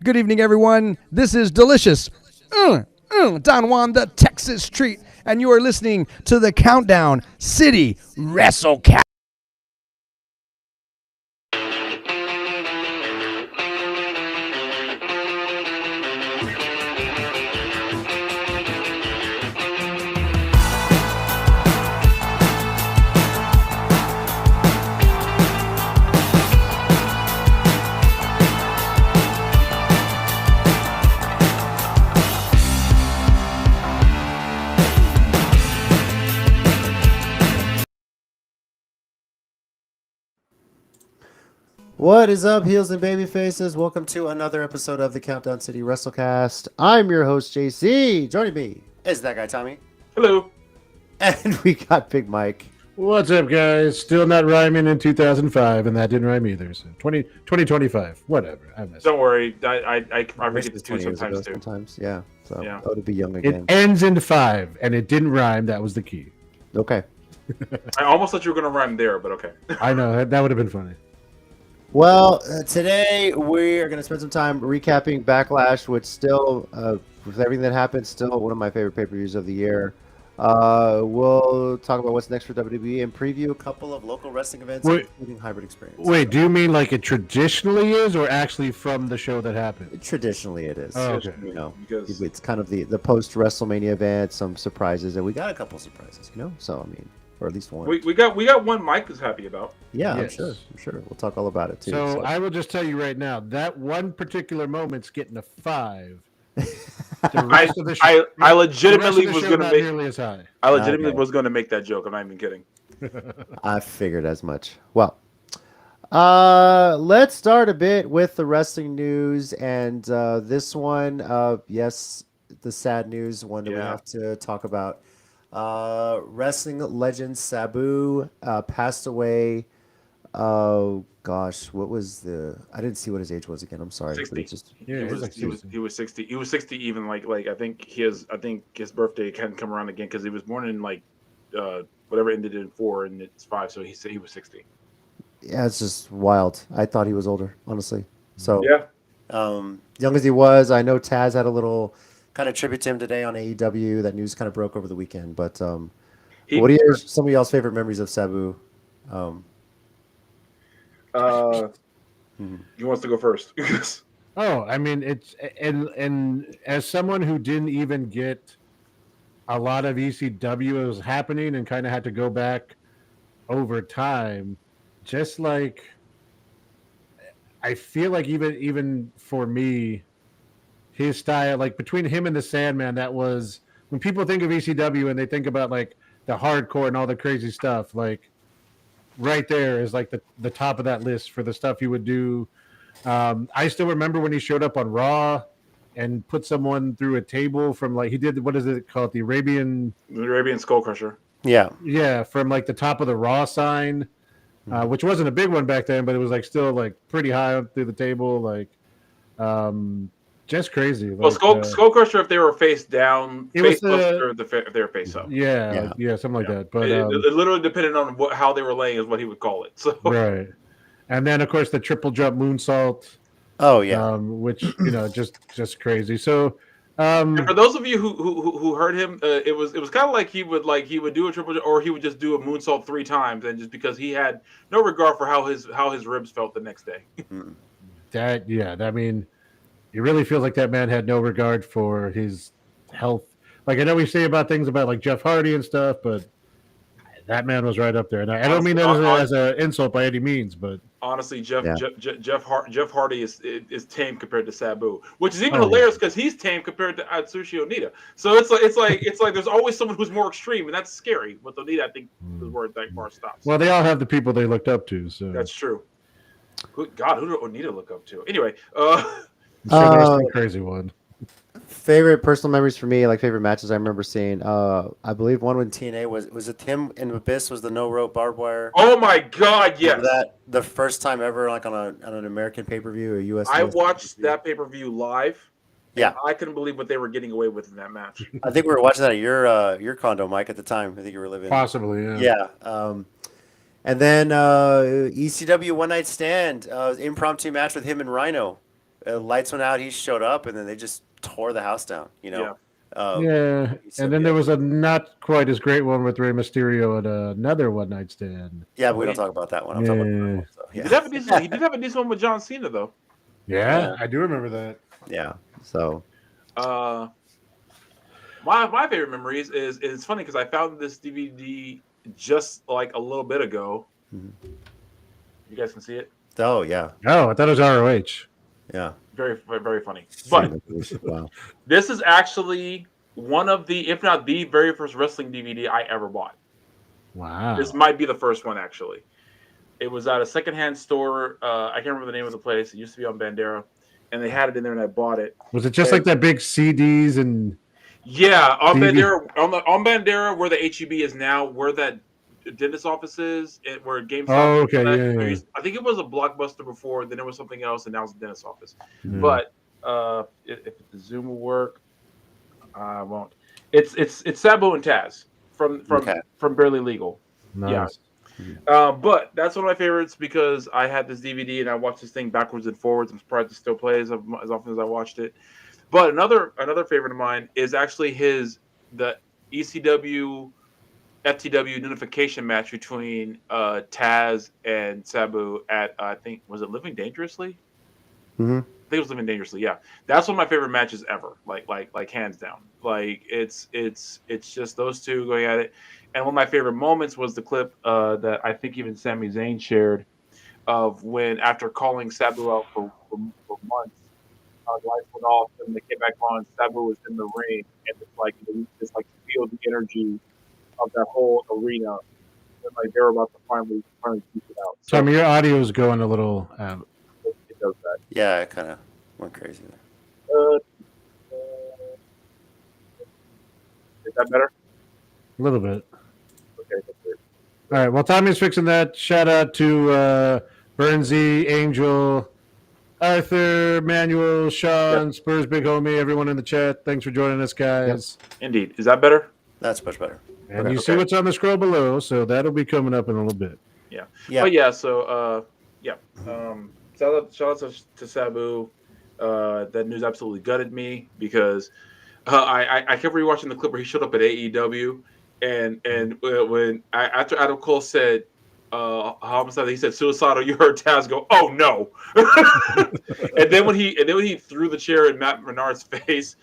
Good evening, everyone. This is Delicious Don Juan, the Texas Treat, and you are listening to the Countdown City WrestleCast. What is up, heels and baby faces? Welcome to another episode of the Countdown City WrestleCast. I'm your host, JC. Joining me is that guy, Tommy. Hello. And we got Big Mike. What's up, guys? Still not rhyming in 2005, and that didn't rhyme either. So 2025, whatever. I missed Don't worry. I read This it too sometimes too. Sometimes, yeah. So, Yeah. oh, to be young it. again. It ends in 5, and it didn't rhyme. That was the key. Okay. I almost thought you were going to rhyme there, but okay. I know. That would have been funny. Well, today we are going to spend some time recapping Backlash, which still, with everything that happened, still one of my favorite pay-per-views of the year. We'll talk about what's next for WWE and preview a couple of local wrestling events, including Hybrid Experience. Wait, do you mean like it traditionally is, or actually from the show that happened? Traditionally, it is. Oh, okay. You know, Because it's kind of the post-WrestleMania event, some surprises, and we got a couple surprises, you know? So, I mean, or at least one. we got one Mike is happy about. Yeah, Yes. I'm sure. We'll talk all about it, too. So I will just tell you right now, that one particular moment's getting a 5. The rest of the show, I legitimately the was show going to not make nearly as high. I legitimately Okay. was going to make that joke. I'm not even kidding. I figured as much. Well, let's start a bit with the wrestling news, and this one, yes, the sad news, one that we Yeah. have to talk about. Wrestling legend Sabu passed away. Oh gosh, what was the? I didn't see what his age was again. I'm sorry. But 60. it's just Yeah, he it was, like he was 60. he was 60. He was 60 even like I think his birthday can come around again because he was born in like whatever ended in 4 and it's 5, so he said he was 60. yeah, it's just wild. I thought he was older, honestly. So Yeah. young as he was, I know Taz had a little kind of tribute to him today on AEW. That news kind of broke over the weekend. But He, what are some of y'all's favorite memories of Sabu? he wants to go first. Oh, I mean, it's and as someone who didn't even get a lot of ECW as was happening and kind of had to go back over time, just like I feel like even for me, his style, like between him and the Sandman, that was when people think of ECW and they think about like the hardcore and all the crazy stuff, like right there is like the top of that list for the stuff he would do. I still remember when he showed up on Raw and put someone through a table from like he did what is it called, the Arabian Skull Crusher. Yeah, from like the top of the Raw sign, which wasn't a big one back then, but it was like still like pretty high up through the table, like just crazy. Well, Like, Skull Crusher if they were face down, It was face up, if they were face up. yeah, something like that. But It literally depended on how they were laying is what he would call it. So right, and then of course the triple jump moonsault. Oh yeah. Which just crazy. So, and for those of you who heard him, it was kind of like he would do a triple or he would just do a moonsault 3 times, and just because he had no regard for how his ribs felt the next day. I mean, it really feels like that man had no regard for his health. Like I know we say about things about like Jeff Hardy and stuff, but that man was right up there. And I don't mean that as an insult by any means, but honestly, Jeff Hardy is tame compared to Sabu, which is even Oh, hilarious because he's tame compared to Atsushi Onita. So it's like there's always someone who's more extreme, and that's scary. With Onita, I think is where that bar stops. well, they all have the people they looked up to. So That's true. Good God, who did Onita look up to? Anyway, that's the crazy one. Favorite personal memories for me, like favorite matches I remember seeing. I believe one when TNA was it him and Abyss was the no rope barbed wire. oh my God, yes. Remember that the first time ever, like on an American pay per view or US. I watched that pay per view live. Yeah, I couldn't believe what they were getting away with in that match. I think we were watching that at your condo, Mike, at the time. I think you were living. Possibly, yeah. Yeah. And then ECW One Night Stand, impromptu match with him and Rhino. lights went out. He showed up, and then they just tore the house down. Yeah, so and then good. there was a not quite as great one with Rey Mysterio at another one night stand. Yeah, but we don't talk about that one. I'm talking about so, He did have a decent. He did have a decent one with John Cena though. Yeah, I do remember that. Yeah. So. My favorite memories is it's funny because I found this DVD just like a little bit ago. Mm-hmm. You guys can see it. Oh yeah. Oh, I thought it was ROH. Yeah. Very very funny. But wow. This is actually one of the, if not the very first wrestling DVD I ever bought. Wow. This might be the first one actually. It was at a secondhand store. I can't remember the name of the place. It used to be on Bandera, and they had it in there, and I bought it. Was it just like that big CDs and? Yeah, on TV? Bandera, on Bandera, where the HEB is now, where that dentist office is, where GameStop. Oh, okay, yeah. I think it was a Blockbuster before. Then it was something else, and now it's a dentist office. Yeah. But if the Zoom will work, I won't. It's Sabu and Taz from Barely Legal. Nice. Yeah. But that's one of my favorites because I had this DVD and I watched this thing backwards and forwards. I'm surprised it still plays as often as I watched it. But another favorite of mine is actually the ECW FTW unification match between Taz and Sabu at I think was it Living Dangerously? Mm-hmm. I think it was Living Dangerously. Yeah, that's one of my favorite matches ever. Like hands down. Like it's just those two going at it. And one of my favorite moments was the clip that I think even Sami Zayn shared of when after calling Sabu out for months, the lights went off and they came back on. Sabu was in the ring, and it's like feel the energy of that whole arena, and like they're about to finally keep it out. So, your audio is going a little. It does that. Yeah, it kind of went crazy there. Is that better? A little bit. Okay, that's good. All right. Well, Tommy's fixing that. Shout out to Bernsey, Angel, Arthur, Manuel, Sean, Spurs, Big Homie, everyone in the chat. Thanks for joining us, guys. Yep. Indeed. Is that better? That's much better. And you see what's on the scroll below, so that'll be coming up in a little bit. Yeah. Yeah. But yeah, so shout out to Sabu. That news absolutely gutted me because I kept rewatching the clip where he showed up at AEW, and when after Adam Cole said homicide, he said suicidal. You heard Taz go, "Oh no!" and then when he threw the chair in Matt Menard's face,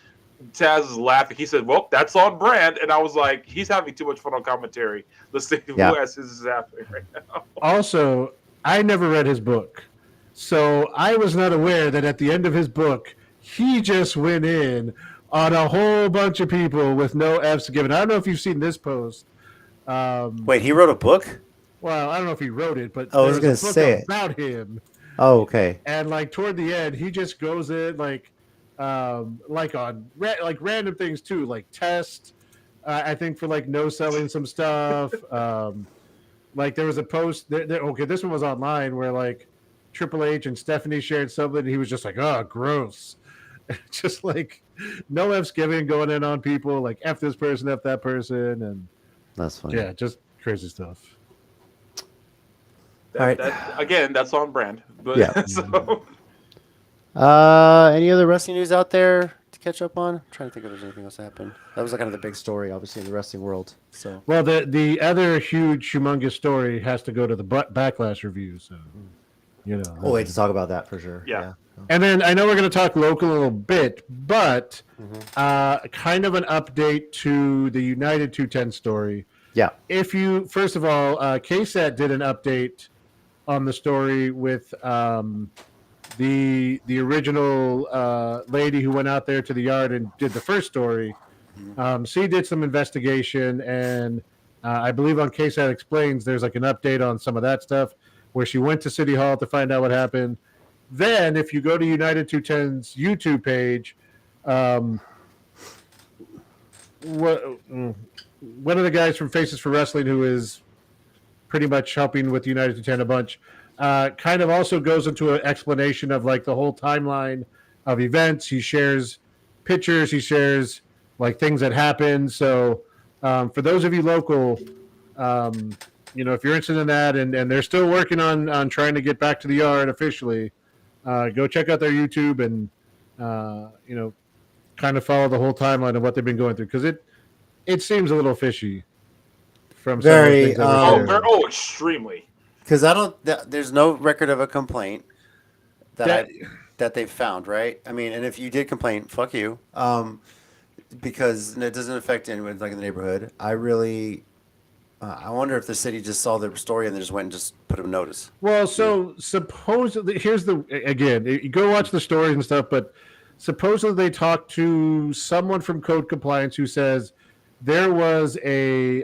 Taz is laughing. He said, "Well, that's on brand," and I was like, "He's having too much fun on commentary. Let's see who else is happening right now." Also, I never read his book, so I was not aware that at the end of his book, he just went in on a whole bunch of people with no F's given. I don't know if you've seen this post. Wait, he wrote a book? Well, I don't know if he wrote it, but I was there going was to a book say about him. Oh, okay. And like toward the end, he just goes in like on random things too, like test. I think for like no selling some stuff. Like there was a post. Okay, this one was online where like Triple H and Stephanie shared something. And he was just like, "Oh, gross." Just like no F's given, going in on people like F this person, F that person, and that's funny. Yeah, just crazy stuff. All right. Again, that's on brand. But Yeah. So. Any other wrestling news out there to catch up on? I'm trying to think if there's anything else that happened. That was like kind of the big story, obviously, in the wrestling world. So. Well, the other huge, humongous story has to go to the Backlash review. So, We'll wait to talk about that for sure. Yeah. And then I know we're going to talk local a little bit, but kind of an update to the United 210 story. Yeah. If you, first of all, KSAT did an update on the story with the original lady who went out there to the yard and did the first story. She did some investigation, and I believe on KSAT Explains, there's like an update on some of that stuff where she went to City Hall to find out what happened. Then, if you go to United 210's YouTube page, one of the guys from Faces for Wrestling, who is pretty much helping with United 210 a bunch, kind of also goes into an explanation of like the whole timeline of events. He shares pictures, he shares like things that happened. So for those of you local, if you're interested in that, and they're still working on trying to get back to the yard officially, go check out their YouTube and kind of follow the whole timeline of what they've been going through, because it seems a little fishy from some of the Very, things that were shared. Extremely. Because there's no record of a complaint that they've found, right? I mean, and if you did complain, fuck you, because it doesn't affect anyone like in the neighborhood. I wonder if the city just saw the story and they just went and just put a notice. Well, so supposedly, you go watch the stories and stuff, but supposedly they talked to someone from Code Compliance who says there was a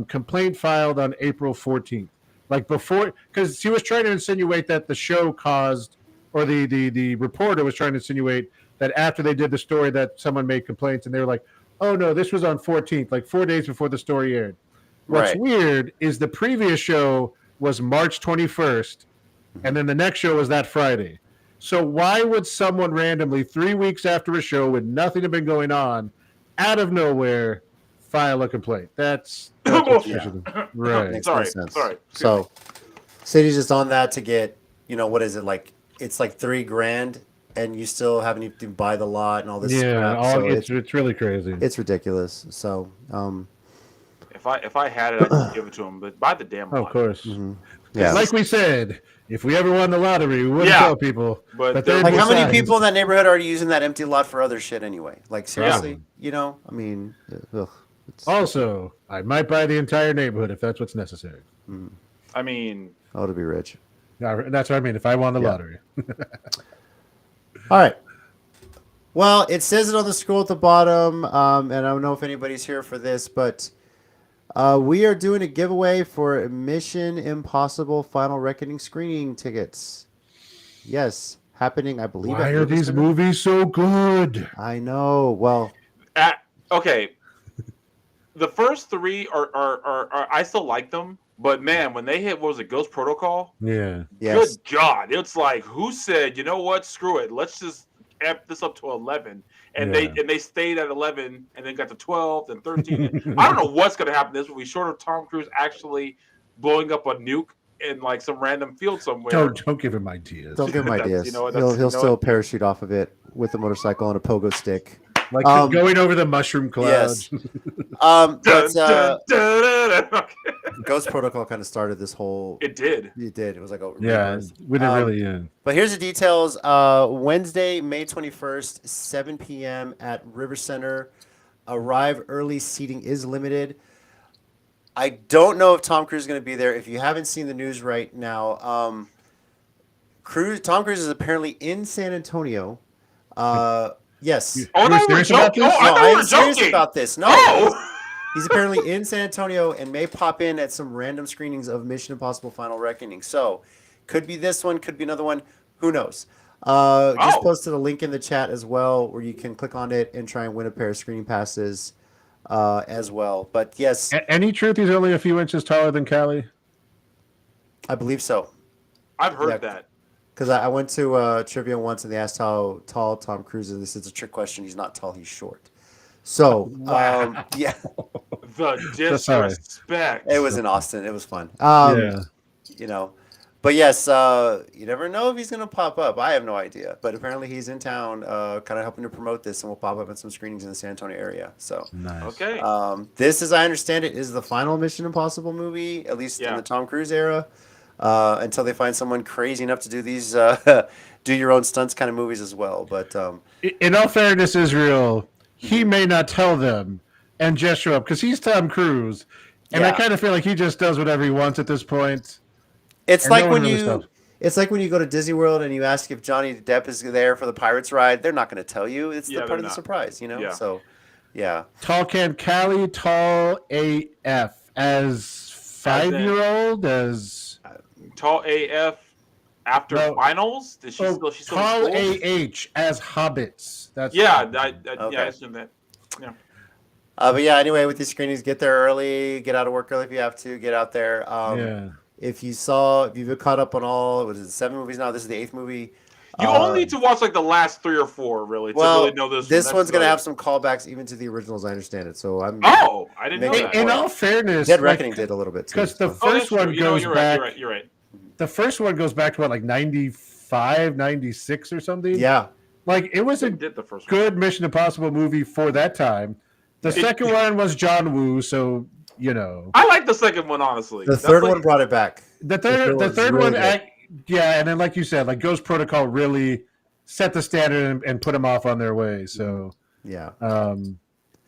complaint filed on April 14th. Like before, because he was trying to insinuate that the show caused, or the reporter was trying to insinuate that after they did the story that someone made complaints, and they were like, oh no, this was on 14th, like 4 days before the story aired. What's weird is the previous show was March 21st, and then the next show was that Friday. So why would someone randomly 3 weeks after a show with nothing had been going on, out of nowhere, file a complaint? That's right. Sorry. So city's just on that to get, what is it like? It's like $3,000, and you still haven't to buy the lot and all this. It's really crazy. It's ridiculous. So if I had it, I'd just give it to him. But buy the damn lot. Of course. Mm-hmm. Yeah. Like we said, if we ever won the lottery, we wouldn't tell people. But like, how many people in that neighborhood are using that empty lot for other shit anyway? Like, seriously, I mean, also, I might buy the entire neighborhood if that's what's necessary. I mean, to be rich. That's what I mean. If I won the lottery. All right. Well, it says it on the scroll at the bottom, and I don't know if anybody's here for this, but we are doing a giveaway for Mission Impossible Final Reckoning screening tickets. Yes, happening, I believe. Why are these movies so good? I know. Well, okay. The first three are I still like them, but man, when they hit, what was it, Ghost Protocol? Yeah. Yes. Good God. It's like, who said, you know what, screw it, let's just amp this up to 11. And they stayed at 11 and then got to 12 and 13. I don't know what's going to happen this movie, short of Tom Cruise actually blowing up a nuke in like some random field somewhere. Don't give him ideas. Don't give him ideas. He'll still parachute off of it with a motorcycle and a pogo stick. Like going over the mushroom cloud. Yes. Ghost Protocol kind of started this whole. It did. It was like we didn't really. But here's the details. Wednesday, May 21st, 7 p.m. at River Center. Arrive early. Seating is limited. I don't know if Tom Cruise is going to be there. If you haven't seen the news right now, Tom Cruise is apparently in San Antonio. Yes. Oh, no, we're joking. I'm serious about this. No. He's apparently in San Antonio and may pop in at some random screenings of Mission Impossible Final Reckoning. So, could be this one, could be another one. Who knows? Just posted a link in the chat as well where you can click on it and try and win a pair of screening passes as well. But yes. Any truth he's only a few inches taller than Callie? I believe so. I've heard that. Because I went to trivia once and they asked how tall Tom Cruise is. This is a trick question. He's not tall. He's short. So, yeah. The disrespect. It was in Austin. It was fun. But yes, you never know if he's going to pop up. I have no idea. But apparently he's in town kind of helping to promote this and will pop up in some screenings in the San Antonio area. So, nice. Okay. This, as I understand it, is the final Mission Impossible movie, at least in the Tom Cruise era. Until they find someone crazy enough to do these do your own stunts kind of movies as well. But in all fairness, Israel, he may not tell them and just show up because he's Tom Cruise, and I kind of feel like he just does whatever he wants at this point. It's like when you go to Disney World and you ask if Johnny Depp is there for the Pirates ride. They're not going to tell you. It's the part of the surprise, Yeah. So, yeah. Tall can Callie, tall AF as 5-year-old as. Tall AF after finals? Did she still? She's tall AH as hobbits. That's I assume that. Yeah. But yeah, anyway, with these screenings, get there early, get out of work early if you have to, get out there. If you've caught up on all, what is it, 7 movies now? This is the 8th movie. You only need to watch like the last 3 or 4, really, to really know this. This one's gonna have some callbacks even to the originals. I understand it. So I'm. Oh, I didn't know that. In all fairness, Dead Reckoning did a little bit too. Because the first one goes back. You're right. The first one goes back to what, like 95 95, 96 or something. Yeah. Like it was They a did the first good one. Mission Impossible movie for that time. The second one was John Woo, so you know. I like the second one, honestly. The third one brought it back. The third was one, really good. yeah, and then like you said, like Ghost Protocol really set the standard and put them off on their way. So Yeah.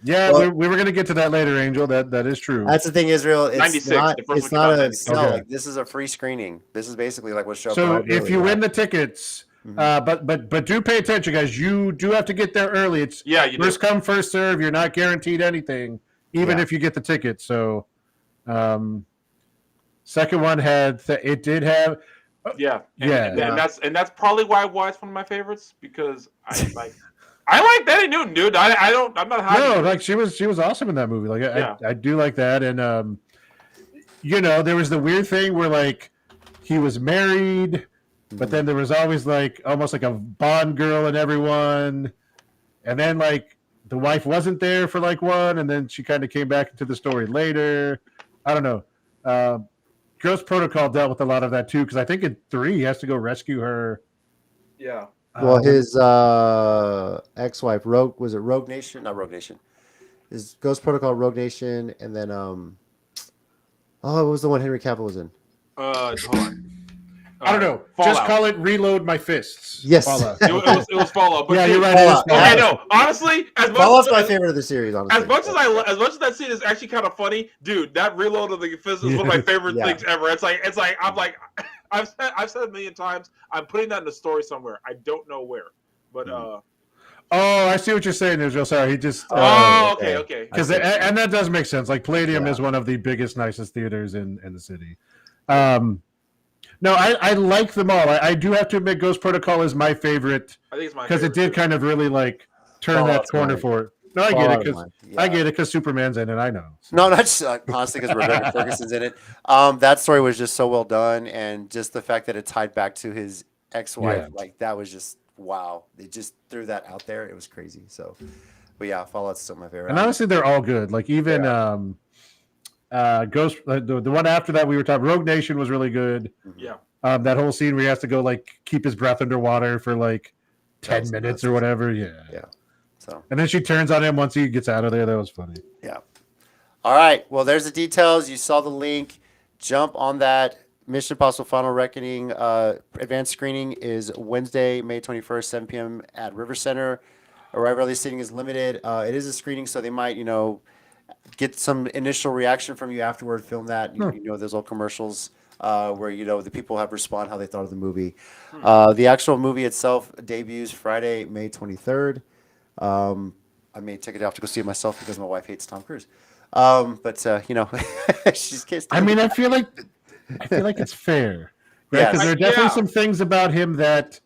yeah, Well- we were gonna get to that later, Angel. That is true. That's the thing, Israel. It's 96, not. the first It's one not came out a 96. sell. Okay. Like, this is a free screening. This is basically like what show. So if you win the tickets, but do pay attention, guys. You do have to get there early. It's You first come, first serve. You're not guaranteed anything, even if you get the ticket. So, second one it did have. And that's probably why it's one of my favorites, because I like Danny Newton, dude. I'm not hiding. No, like she was awesome in that movie. Like I do like that, and there was the weird thing where like he was married, but then there was always like almost like a Bond girl in everyone, and then like the wife wasn't there for like one, and then she kind of came back into the story later. I don't know. Ghost Protocol dealt with a lot of that too, because I think in 3 he has to go rescue her. Yeah. Well, his ex-wife, Rogue Nation? Not Rogue Nation. His Ghost Protocol, Rogue Nation, and then what was the one Henry Cavill was in? Hold on. I don't know. Fallout. Just call it Reload My Fists. Yes. Fallout. It was Fallout. But Yeah, you're right. Fallout. I know. Honestly, Fallout's my favorite of the series. Honestly, as much as that scene is actually kind of funny, dude, that reload of the fist is one of my favorite things ever. It's like I've said a million times, I'm putting that in the story somewhere. I don't know where, but Oh, I see what you're saying, Israel. Sorry, he just. Okay. Because and that does make sense. Like Palladium is one of the biggest, nicest theaters in the city. No, I like them all. I do have to admit, Ghost Protocol is my favorite. I think it's my because it favorite did kind of really like turn Fallout's that corner mine. for it. No, I get it because Fallout's mine. Yeah. Superman's in it. I know. No, not just honestly because Rebecca Ferguson's in it. That story was just so well done, and just the fact that it tied back to his ex-wife, like that was just wow. They just threw that out there. It was crazy. So, but yeah, Fallout's still my favorite. And honestly, they're all good. Like even Ghost, the one after that we were talking, Rogue Nation was really good. Yeah. That whole scene where he has to go like keep his breath underwater for like 10 minutes or whatever. Yeah. So, and then she turns on him once he gets out of there. That was funny. Yeah. All right. Well, there's the details. You saw the link. Jump on that. Mission Impossible Final Reckoning advanced screening is Wednesday, May 21st, 7 p.m. at River Center. Arrival early seating is limited. It is a screening, so they might, get some initial reaction from you afterward. Film that. There's little commercials where the people have respond how they thought of the movie. The actual movie itself debuts Friday, May 23rd. I may take it off to go see it myself because my wife hates Tom Cruise. But she's kissed. I mean, I feel like it's fair, right? Because there are definitely some things about him that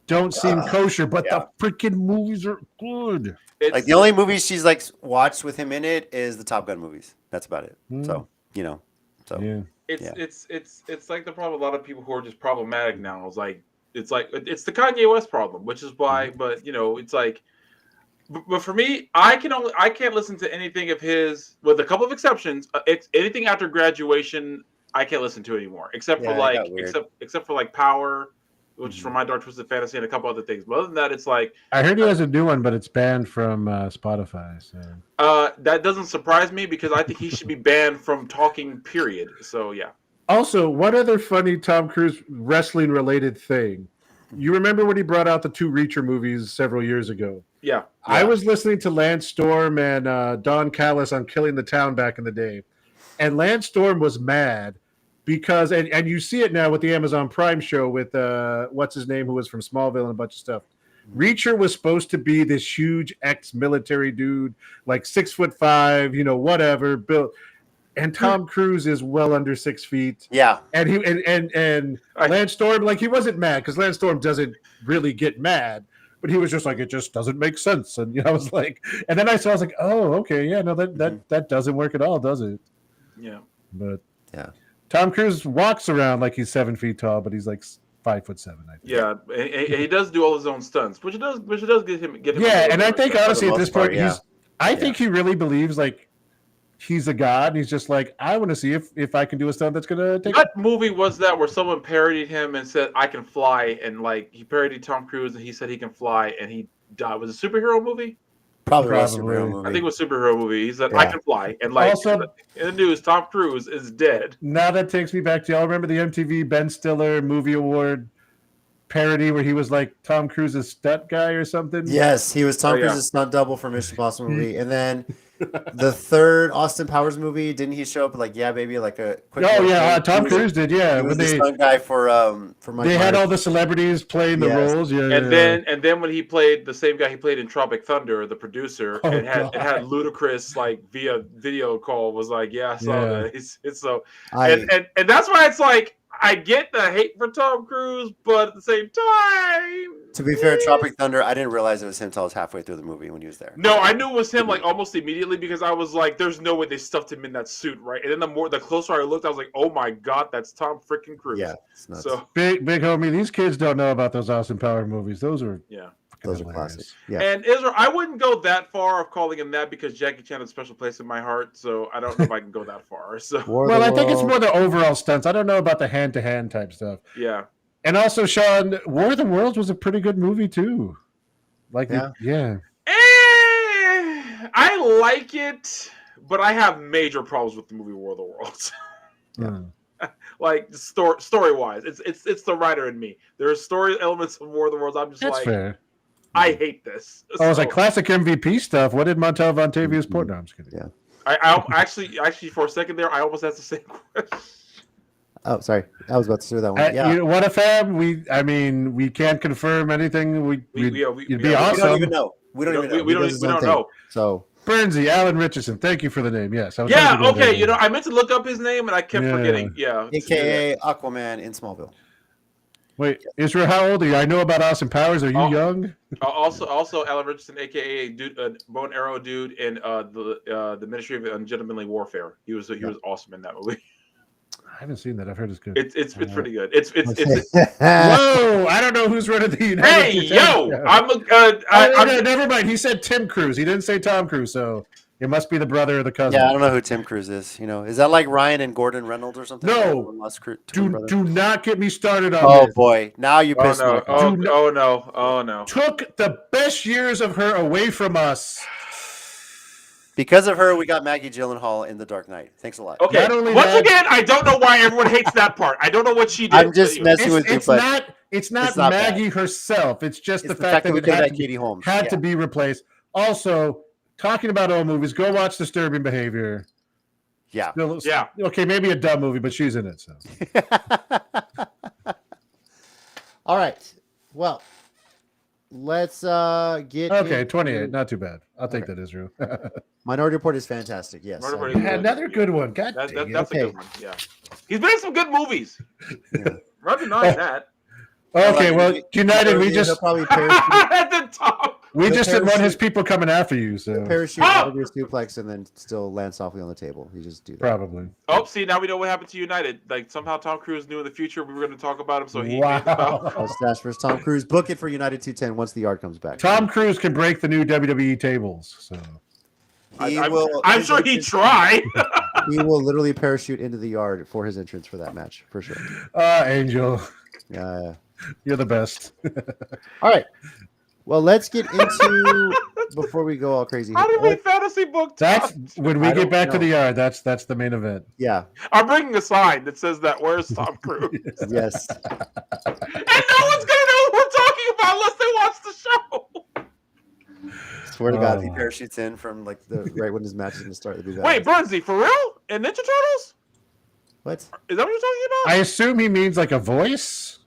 don't seem kosher, but the freaking movies are good. Like the only movies she's like watched with him in it is the Top Gun movies. That's about it. So It's like the problem. A lot of people who are just problematic now is like it's the Kanye West problem, which is why. But it's like. But for me, I can't listen to anything of his, with a couple of exceptions. It's anything after graduation, I can't listen to anymore, except for like Power, which is from My Dark Twisted Fantasy, and a couple other things. But other than that, it's like I heard he has a new one, but it's banned from Spotify. So that doesn't surprise me because I think he should be banned from talking. Period. So yeah. Also, one other funny Tom Cruise wrestling related thing. You remember when he brought out the 2 Reacher movies several years ago? Yeah. I was listening to Lance Storm and Don Callis on Killing the Town back in the day. And Lance Storm was mad because, and you see it now with the Amazon Prime show with, what's his name, who was from Smallville and a bunch of stuff. Reacher was supposed to be this huge ex-military dude, like 6'5", whatever, built. And Tom Cruise is well under 6 feet. Yeah. And he and Lance Storm, like he wasn't mad because Lance Storm doesn't really get mad, but he was just like, it just doesn't make sense. And I was like, and then I was like, oh, okay, yeah, no, that doesn't work at all, does it? Yeah. But Tom Cruise walks around like he's 7 feet tall, but he's like 5'7", I think. Yeah, and he does do all his own stunts, which does get him. Yeah, and I think honestly at this point, I I think he really believes like he's a god. And he's just like, I want to see if I can do a stunt that's gonna take. What movie was that where someone parodied him and said, "I can fly," and like he parodied Tom Cruise and he said he can fly and he died? Was it a superhero movie? Probably was a Probably. superhero movie. I think it was a superhero movie. He said, "I can fly," and like Also- in the news, Tom Cruise is dead. Now that takes me back to y'all remember the MTV Ben Stiller Movie Award parody where he was like Tom Cruise's stunt guy or something? Yes, he was Tom Oh, yeah. Cruise's stunt double for Mission Impossible movie, and then the third Austin Powers movie, didn't he show up like Yeah Baby, like a quick? Oh yeah, Tom He was- Cruise did. Yeah, He was the stunt guy for Mike they had Myers. all the celebrities playing the Yes. roles. Yeah, And then when he played the same guy he played in Tropic Thunder, the producer, Oh, it had God. Ludacris like via video call was like, "Yeah, I saw Yeah. that." It's so I, and that's why it's like I get the hate for Tom Cruise, but at the same time, to be fair, Tropic Thunder, I didn't realize it was him until I was halfway through the movie when he was there. No, I knew it was him like almost immediately because I was like, "There's no way they stuffed him in that suit, right?" And then the closer I looked, I was like, "Oh my god, that's Tom freaking Cruise!" Yeah, it's nuts. So big homie. These kids don't know about those Austin Power movies. Those are yeah. Those are hilarious. classics. Yeah. And Israel, I wouldn't go that far of calling him that because Jackie Chan has a special place in my heart. So I don't know if I can go that far. So War of Well, the I think it's Worlds. more the overall stunts. I don't know about the hand-to-hand type stuff. yeah. And also, Sean, War of the Worlds was a pretty good movie too. Like, yeah. I like it, but I have major problems with the movie War of the Worlds. Like story wise, it's the writer in me. There are story elements of War of the Worlds. I'm just That's like, fair. I hate this. Oh, it's So, like classic MVP stuff. What did Montel Vontavious Port? No, I'm just kidding. Yeah. I actually for a second there, I almost asked the same question. Oh, sorry. I was about to say that one. Yeah. What a fam. We can't confirm anything. It'd be we awesome. don't even know. We don't even know. We He does his own don't thing. know. So Bernsey, Alan Richardson. Thank you for the name. Yes. I was Yeah, trying to do that okay. earlier. I meant to look up his name and I kept Yeah. forgetting. Yeah. AKA Aquaman in Smallville. Wait, Israel, how old are you? I know about Austin Powers. Are you Oh. young? Also, Alan Richardson, aka dude, bow and arrow dude, in the Ministry of Ungentlemanly Warfare. He was awesome in that movie. I haven't seen that. I've heard it's good. It's pretty good. It's Whoa! I don't know who's running the United hey States. yo, Yeah. I'm Never mind. He said Tim Cruise. He didn't say Tom Cruise, so it must be the brother or the cousin. Yeah, I don't know who Tim Cruise is. Is that like Ryan and Gordon Reynolds or something? No. Do not get me started on Oh this. boy, now you oh pissed me no off. oh no. Took the best years of her away from us. Because of her, we got Maggie Gyllenhaal in The Dark Knight. Thanks a lot. Okay. Not only Once that- again, I don't know why everyone hates that part. I don't know what she did. I'm just messing with you, It's but not. It's not not Maggie herself. It's just it's the fact that we it could have had, had Katie Holmes. had Yeah. to be replaced. Also, talking about old movies, go watch Disturbing Behavior. Yeah. Yeah. Okay, maybe a dumb movie, but she's in it. So All right. Well, let's get okay, into- 28, not too bad. I'll take that, Israel. Minority Report is fantastic. Yes. Minority I- Report. Another good one. God That's dang it. a Okay. good one. Yeah. He's been in some good movies. Yeah. Not denying that. Okay, well, He'll United, we just probably parachute, At the top. didn't want his parachute- people coming after you, so parachute out of your suplex and then still land softly on the table. You just do that. probably. Oh, see, now we know what happened to United. Like somehow Tom Cruise knew in the future we were going to talk about him, so he made the Wow. belt. Mustache versus Tom Cruise. Book it for United 210 once the yard comes back. Tom Cruise can break the new WWE tables. So I'm sure he'd try. He will literally parachute into the yard for his entrance for that match, for sure. Angel, Yeah. you're the best. All right. Well, let's get into before we go all crazy. How did we fantasy book That's Tom? when we I get don't back to know. the yard. That's the main event. Yeah. I'm bringing a sign that says that. Where's Tom Cruise? Yes. And no one's gonna know what we're talking about unless they watch the show. Swear to God, if he Oh. parachutes in from like the right when his match is going to start, it'd be bad. Wait, Bernsey, for real? And Ninja Turtles? What? Is that what you're talking about? I assume he means like a voice.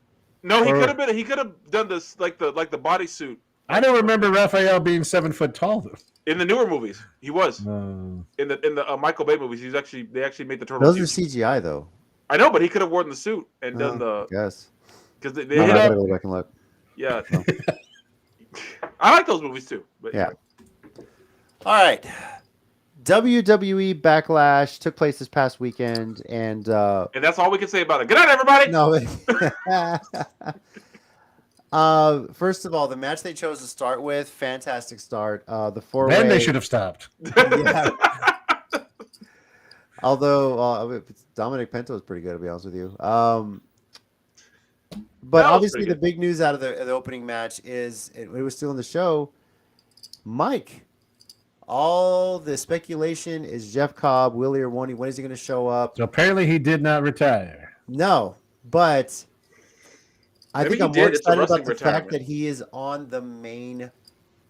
No, he or- could have been. He could have done this like the bodysuit I don't remember Raphael being 7 foot tall though. in the newer movies. He was No. in the Michael Bay movies. They actually made the turtles. Those are huge. CGI though. I know, but he could have worn the suit and done I guess. because they I had, gotta go back and look. yeah. I like those movies too. But Yeah. All right. WWE Backlash took place this past weekend, and and that's all we can say about it. Good night, everybody. no. First of all, the match they chose to start with, fantastic start. The four-way. Then they should have stopped. Yeah. Although Dominic Pinto is pretty good, to be honest with you. But That was obviously, pretty the good. big news out of the opening match is it was still in the show. Mike, all the speculation is Jeff Cobb, Willie or Woney. When is he going to show up? So apparently he did not retire. No, but I Maybe think he I'm more did. It's a excited about wrestling the fact retirement. that he is on the main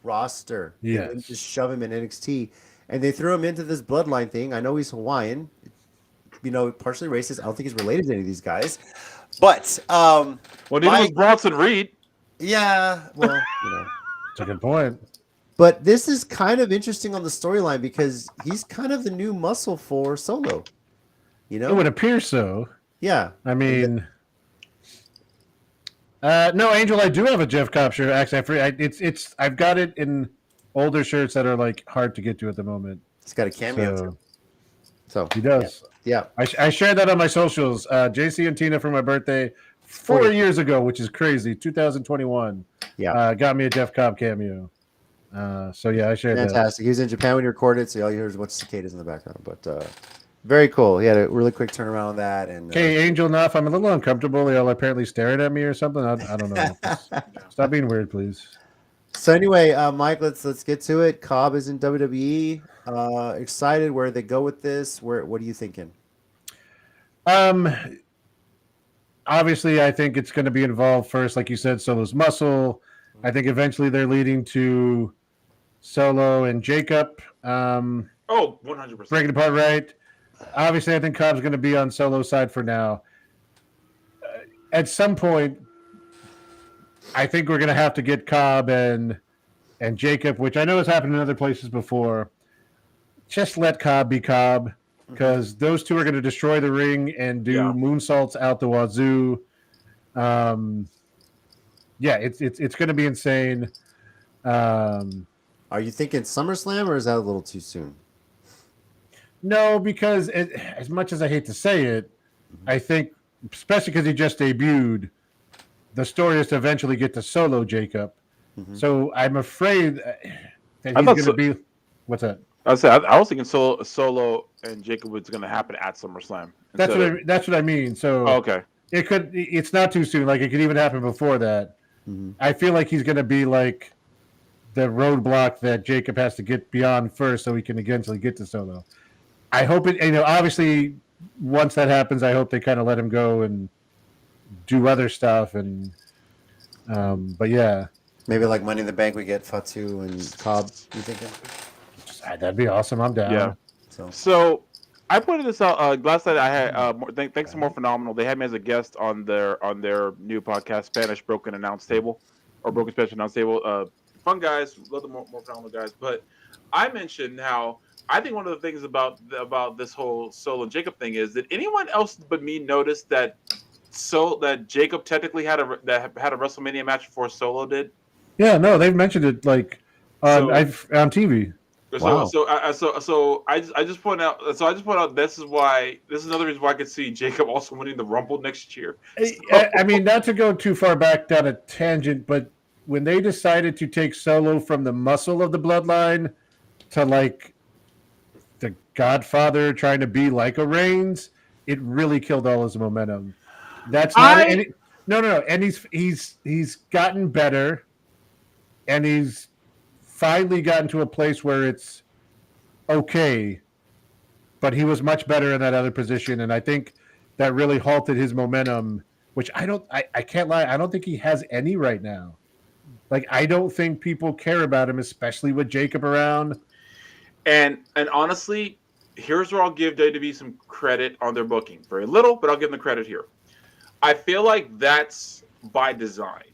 roster. They didn't Yes. just shove him in NXT, and they threw him into this bloodline thing. I know he's Hawaiian, partially racist. I don't think he's related to any of these guys, but Well, neither was Mike, Bronson Reed. yeah, well, That's a good point. But this is kind of interesting on the storyline because he's kind of the new muscle for Solo. It would appear so. Yeah. I mean, no, Angel, I do have a Jeff Cobb shirt. Actually, I've got it in older shirts that are like hard to get to at the moment. He's got a cameo too. So he does. Yeah. I shared that on my socials. JC and Tina for my birthday 4 years ago, which is crazy. 2021. Yeah. Got me a Jeff Cobb cameo. So yeah, I shared that. Fantastic. He was in Japan when he recorded, so all you hear is a bunch of cicadas in the background. But very cool. He had a really quick turnaround on that. And Okay, Angel Nuff, I'm a little uncomfortable. They all apparently staring at me or something. I don't know. Stop being weird, please. So anyway, Mike, let's get to it. Cobb is in WWE. Excited where they go with this. What are you thinking? Obviously, I think it's going to be involved first, like you said, Solo's muscle. I think eventually they're leading to Solo and Jacob. 100%. Breaking apart, right? Obviously, I think Cobb's going to be on Solo's side for now. At some point, I think we're going to have to get Cobb and Jacob, which I know has happened in other places before. Just let Cobb be Cobb, because those two are going to destroy the ring and do moonsaults out the wazoo. It's going to be insane. Are you thinking SummerSlam, or is that a little too soon? No, because as much as I hate to say it, I think, especially because he just debuted, the story is to eventually get to Solo Jacob. So I'm afraid that he's going to be. What's that? I was thinking Solo and Jacob was going to happen at SummerSlam. That's what I mean. So okay, it's not too soon. Like, it could even happen before that. I feel like he's going to be like the roadblock that Jacob has to get beyond first, so he can eventually get to Solo. I hope it. Obviously, once that happens, I hope they kind of let him go and do other stuff. And but yeah, maybe like Money in the Bank, we get Fatu and Cobb. You thinking? That'd be awesome. I'm down. Yeah. So I pointed this out last night. I had thanks to More Phenomenal. They had me as a guest on their new podcast, Spanish Broken Announce Table, or Broken Spanish Announce Table. Fun guys, love the more Phenomenal guys. But I mentioned how I think one of the things about this whole Solo and Jacob thing is that anyone else but me noticed that Jacob technically had a WrestleMania match before Solo did. Yeah, no, they've mentioned it like on TV. Wow. So I just point out. So I just point out this is another reason why I could see Jacob also winning the Rumble next year. I mean, not to go too far back down a tangent, but when they decided to take Solo from the muscle of the bloodline to like the Godfather trying to be like a Reigns, it really killed all his momentum. That's not no. And he's gotten better, and he's finally gotten to a place where it's okay, but he was much better in that other position, and I think that really halted his momentum, which I can't lie, I don't think he has any right now. Like, I don't think people care about him, especially with Jacob around. And honestly, here's where I'll give WWE some credit on their booking. Very little, but I'll give them the credit here. I feel like that's by design.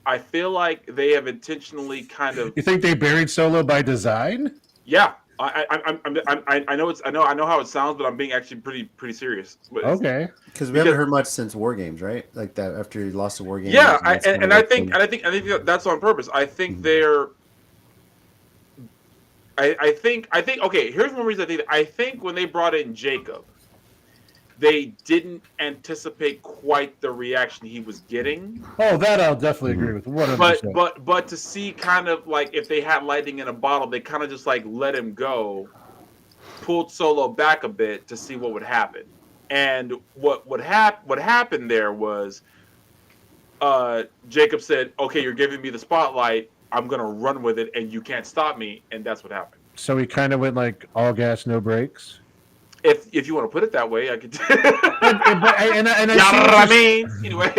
I feel like they have intentionally kind of. You think they buried Solo by design? Yeah, I know how it sounds, but I'm being actually pretty serious. Okay, because we haven't heard much since War Games, right? Like that after he lost the War Games. Yeah, I think that's on purpose. I think they're. I think okay. Here's one reason I think when they brought in Jacob, they didn't anticipate quite the reaction he was getting. Oh, that I'll definitely agree with. 100%. But to see kind of like if they had lightning in a bottle, they kind of just like let him go. pulled Solo back a bit to see what would happen. And what happened there was Jacob said, "Okay, you're giving me the spotlight. I'm gonna run with it, and you can't stop me." And that's what happened. So he kind of went like all gas, no brakes. If you want to put it that way, I could. Anyway,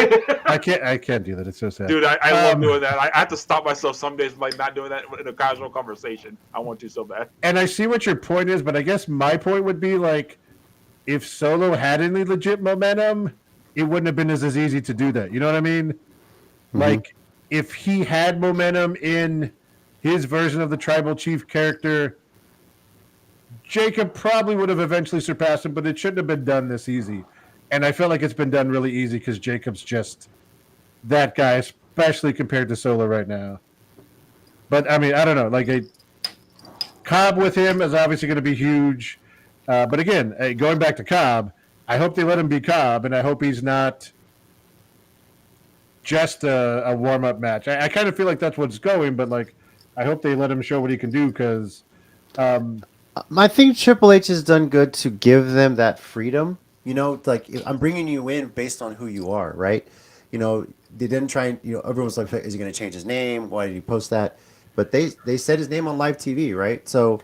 I can't do that. It's so sad, dude. I love doing that. I have to stop myself some days from like not doing that in a casual conversation. I want to so bad. And I see what your point is, but I guess my point would be like, if Solo had any legit momentum, it wouldn't have been as easy to do that. You know what I mean? Mm-hmm. Like, if he had momentum in his version of the tribal chief character, Jacob probably would have eventually surpassed him, but it shouldn't have been done this easy. And I feel like it's been done really easy because Jacob's just that guy, especially compared to Solo right now. But, I mean, I don't know. Like, Cobb with him is obviously going to be huge. But again, going back to Cobb, I hope they let him be Cobb, and I hope he's not just a warm-up match. I kind of feel like that's what's going, but, like, I hope they let him show what he can do because I think Triple H has done good to give them that freedom. You know, like, I'm bringing you in based on who you are, right? You know, they didn't try and, you know, everyone's like, is he going to change his name? Why did he post that? But they said his name on live TV, right? So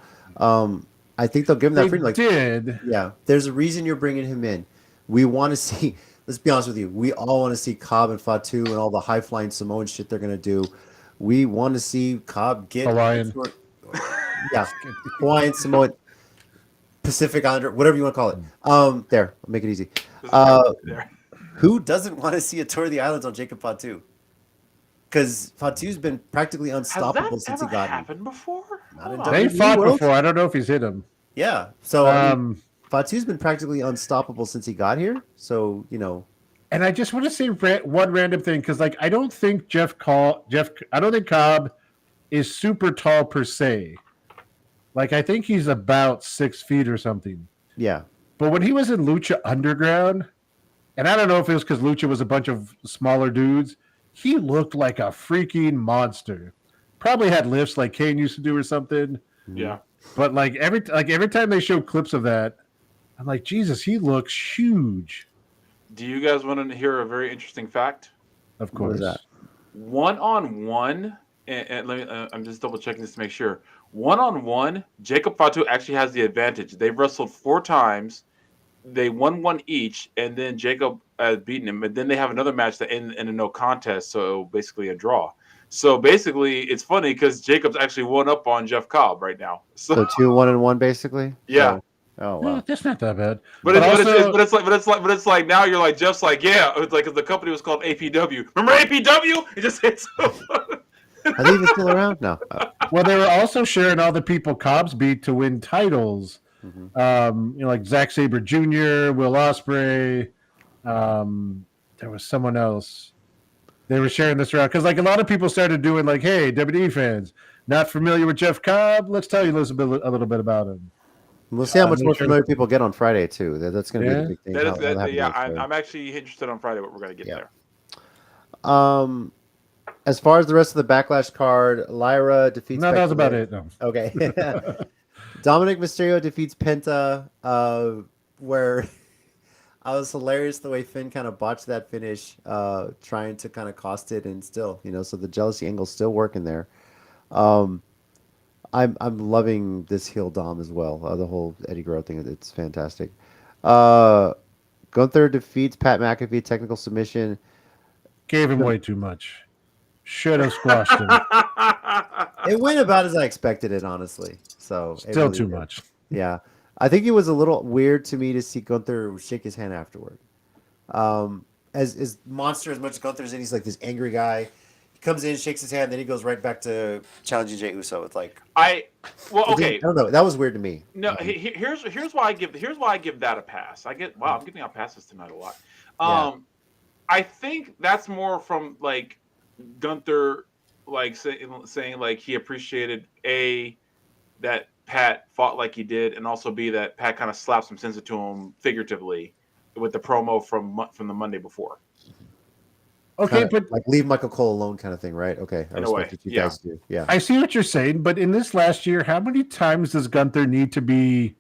I think they'll give him that freedom. Like, yeah, there's a reason you're bringing him in. We want to see, let's be honest with you, we all want to see Cobb and Fatu and all the high-flying Samoan shit they're going to do. We want to see Cobb get Hawaiian. Yeah, Hawaiian, Samoan, Pacific Islander, whatever you want to call it. There, I'll make it easy. Who doesn't want to see a tour of the islands on Jacob Fatu? Because Fatu's been practically unstoppable since he got here. Happened before? They fought before. I don't know if he's hit him. Yeah, so Fatu's been practically unstoppable since he got here. So, you know. And I just want to say one random thing because, like, I don't think I don't think Cobb is super tall per se. Like, I think he's about 6 feet or something. Yeah. But when he was in Lucha Underground, and I don't know if it was because Lucha was a bunch of smaller dudes, he looked like a freaking monster. Probably had lifts like Kane used to do or something. Yeah. But like every time they show clips of that, I'm like, Jesus, he looks huge. Do you guys want to hear a very interesting fact? Of course. What is that? 1-on-1, and let me. I'm just double checking this to make sure. 1-on-1, Jacob Fatu actually has the advantage. They've wrestled 4 times. They won 1 each, and then Jacob has beaten him. And then they have another match that ended in a no contest, so basically a draw. So basically, it's funny because Jacob's actually 1 up on Jeff Cobb right now. So 2-1-1 basically. Yeah. So, oh wow, that's not that bad. But it's like now you're like Jeff's like it's like the company was called APW. Remember APW? It just hits. I think he's still around now. Well, they were also sharing all the people Cobb's beat to win titles. Mm-hmm. Like Zack Sabre Jr., Will Ospreay. There was someone else. They were sharing this around because, like, a lot of people started doing like, "Hey, WWE fans, not familiar with Jeff Cobb? Let's tell you a little bit about him." We'll see how much more familiar people get on Friday too. That's going to be the big thing. I'm actually interested on Friday what we're going to get there. As far as the rest of the Backlash card, Lyra defeats. No, that was about it. No. Okay. Dominic Mysterio defeats Penta, where I was hilarious the way Finn kind of botched that finish, trying to kind of cost it, and still, so the jealousy angle's still working there. I'm loving this heel Dom as well. The whole Eddie Guerrero thing, it's fantastic. Gunther defeats Pat McAfee, technical submission. Gave him way too much. Should have squashed him. It went about as I expected it, honestly. So still really too did. much. Yeah, I think it was a little weird to me to see Gunther shake his hand afterward. As monster as much as Gunther's in, he's like this angry guy. He comes in, shakes his hand, then he goes right back to challenging Jey Uso. It's like okay. I don't know. That was weird to me. No, here's why I give that a pass. I'm giving out passes tonight a lot. I think that's more from like Gunther, like saying like he appreciated that Pat fought like he did, and also B that Pat kind of slapped some sense into him figuratively with the promo from the Monday before. Okay, but like leave Michael Cole alone kind of thing, right? Okay, I respect what you guys do. Yeah, I see what you're saying, but in this last year, how many times does Gunther need to be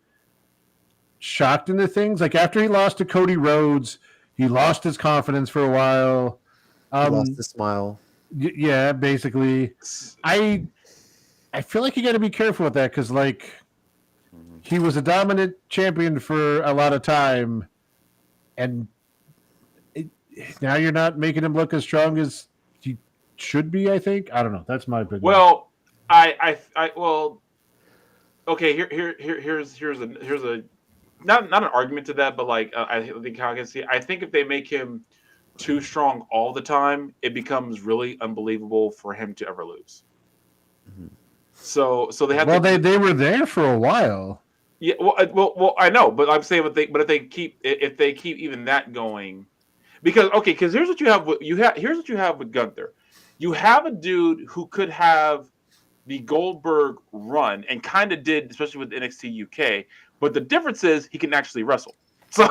shocked into things. Like after he lost to Cody Rhodes, he lost his confidence for a while. He lost the smile. Yeah, basically. I feel like you got to be careful with that because, like, he was a dominant champion for a lot of time, and now you're not making him look as strong as he should be. I think. I don't know. That's my opinion. Well, well, okay. Here's a not an argument to that, but like I think how I can see. I think if they make him too strong all the time, it becomes really unbelievable for him to ever lose. Mm-hmm. So they have. Well, they were there for a while. Yeah. Well. I know, but I'm saying, if they keep even that going, because here's what you have. Here's what you have with Gunther. You have a dude who could have the Goldberg run and kind of did, especially with NXT UK. But the difference is he can actually wrestle. So,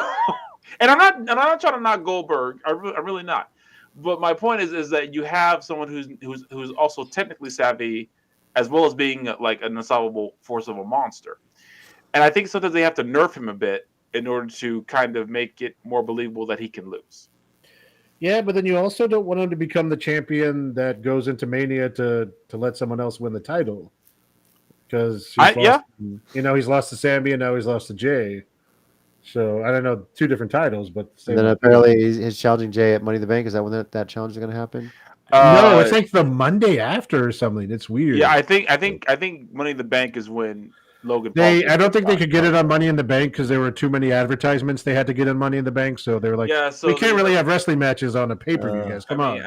and I'm not trying to knock Goldberg. I'm really not. But my point is that you have someone who's also technically savvy, as well as being like an unstoppable force of a monster. And I think sometimes they have to nerf him a bit in order to kind of make it more believable that he can lose. Yeah, but then you also don't want him to become the champion that goes into Mania to let someone else win the title. Because he's lost to Sammy and now he's lost to Jay. So I don't know, 2 different titles, but and then apparently he's challenging Jay at Money in the Bank. Is that when that challenge is going to happen? No, it's like the Monday after or something. It's weird. Yeah, I think Money in the Bank is when Logan. I don't think they could get it on Money in the Bank because there were too many advertisements they had to get on Money in the Bank. So they were like, we can't really have wrestling matches on a pay-per-view, guys. Come on,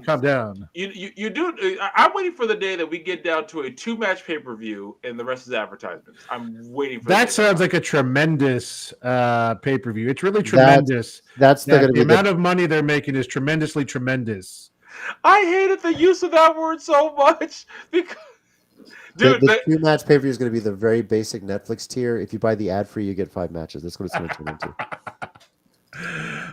calm down. You do. I'm waiting for the day that we get down to a 2-match pay-per-view and the rest is advertisements. I'm waiting for that. Sounds like a tremendous pay-per-view. It's really tremendous. That's the amount of money they're making is tremendously tremendous. I hated the use of that word so much because. Dude, the 2-match pay-per-view is going to be the very basic Netflix tier. If you buy the ad-free, you get 5 matches. That's what it's going to turn into.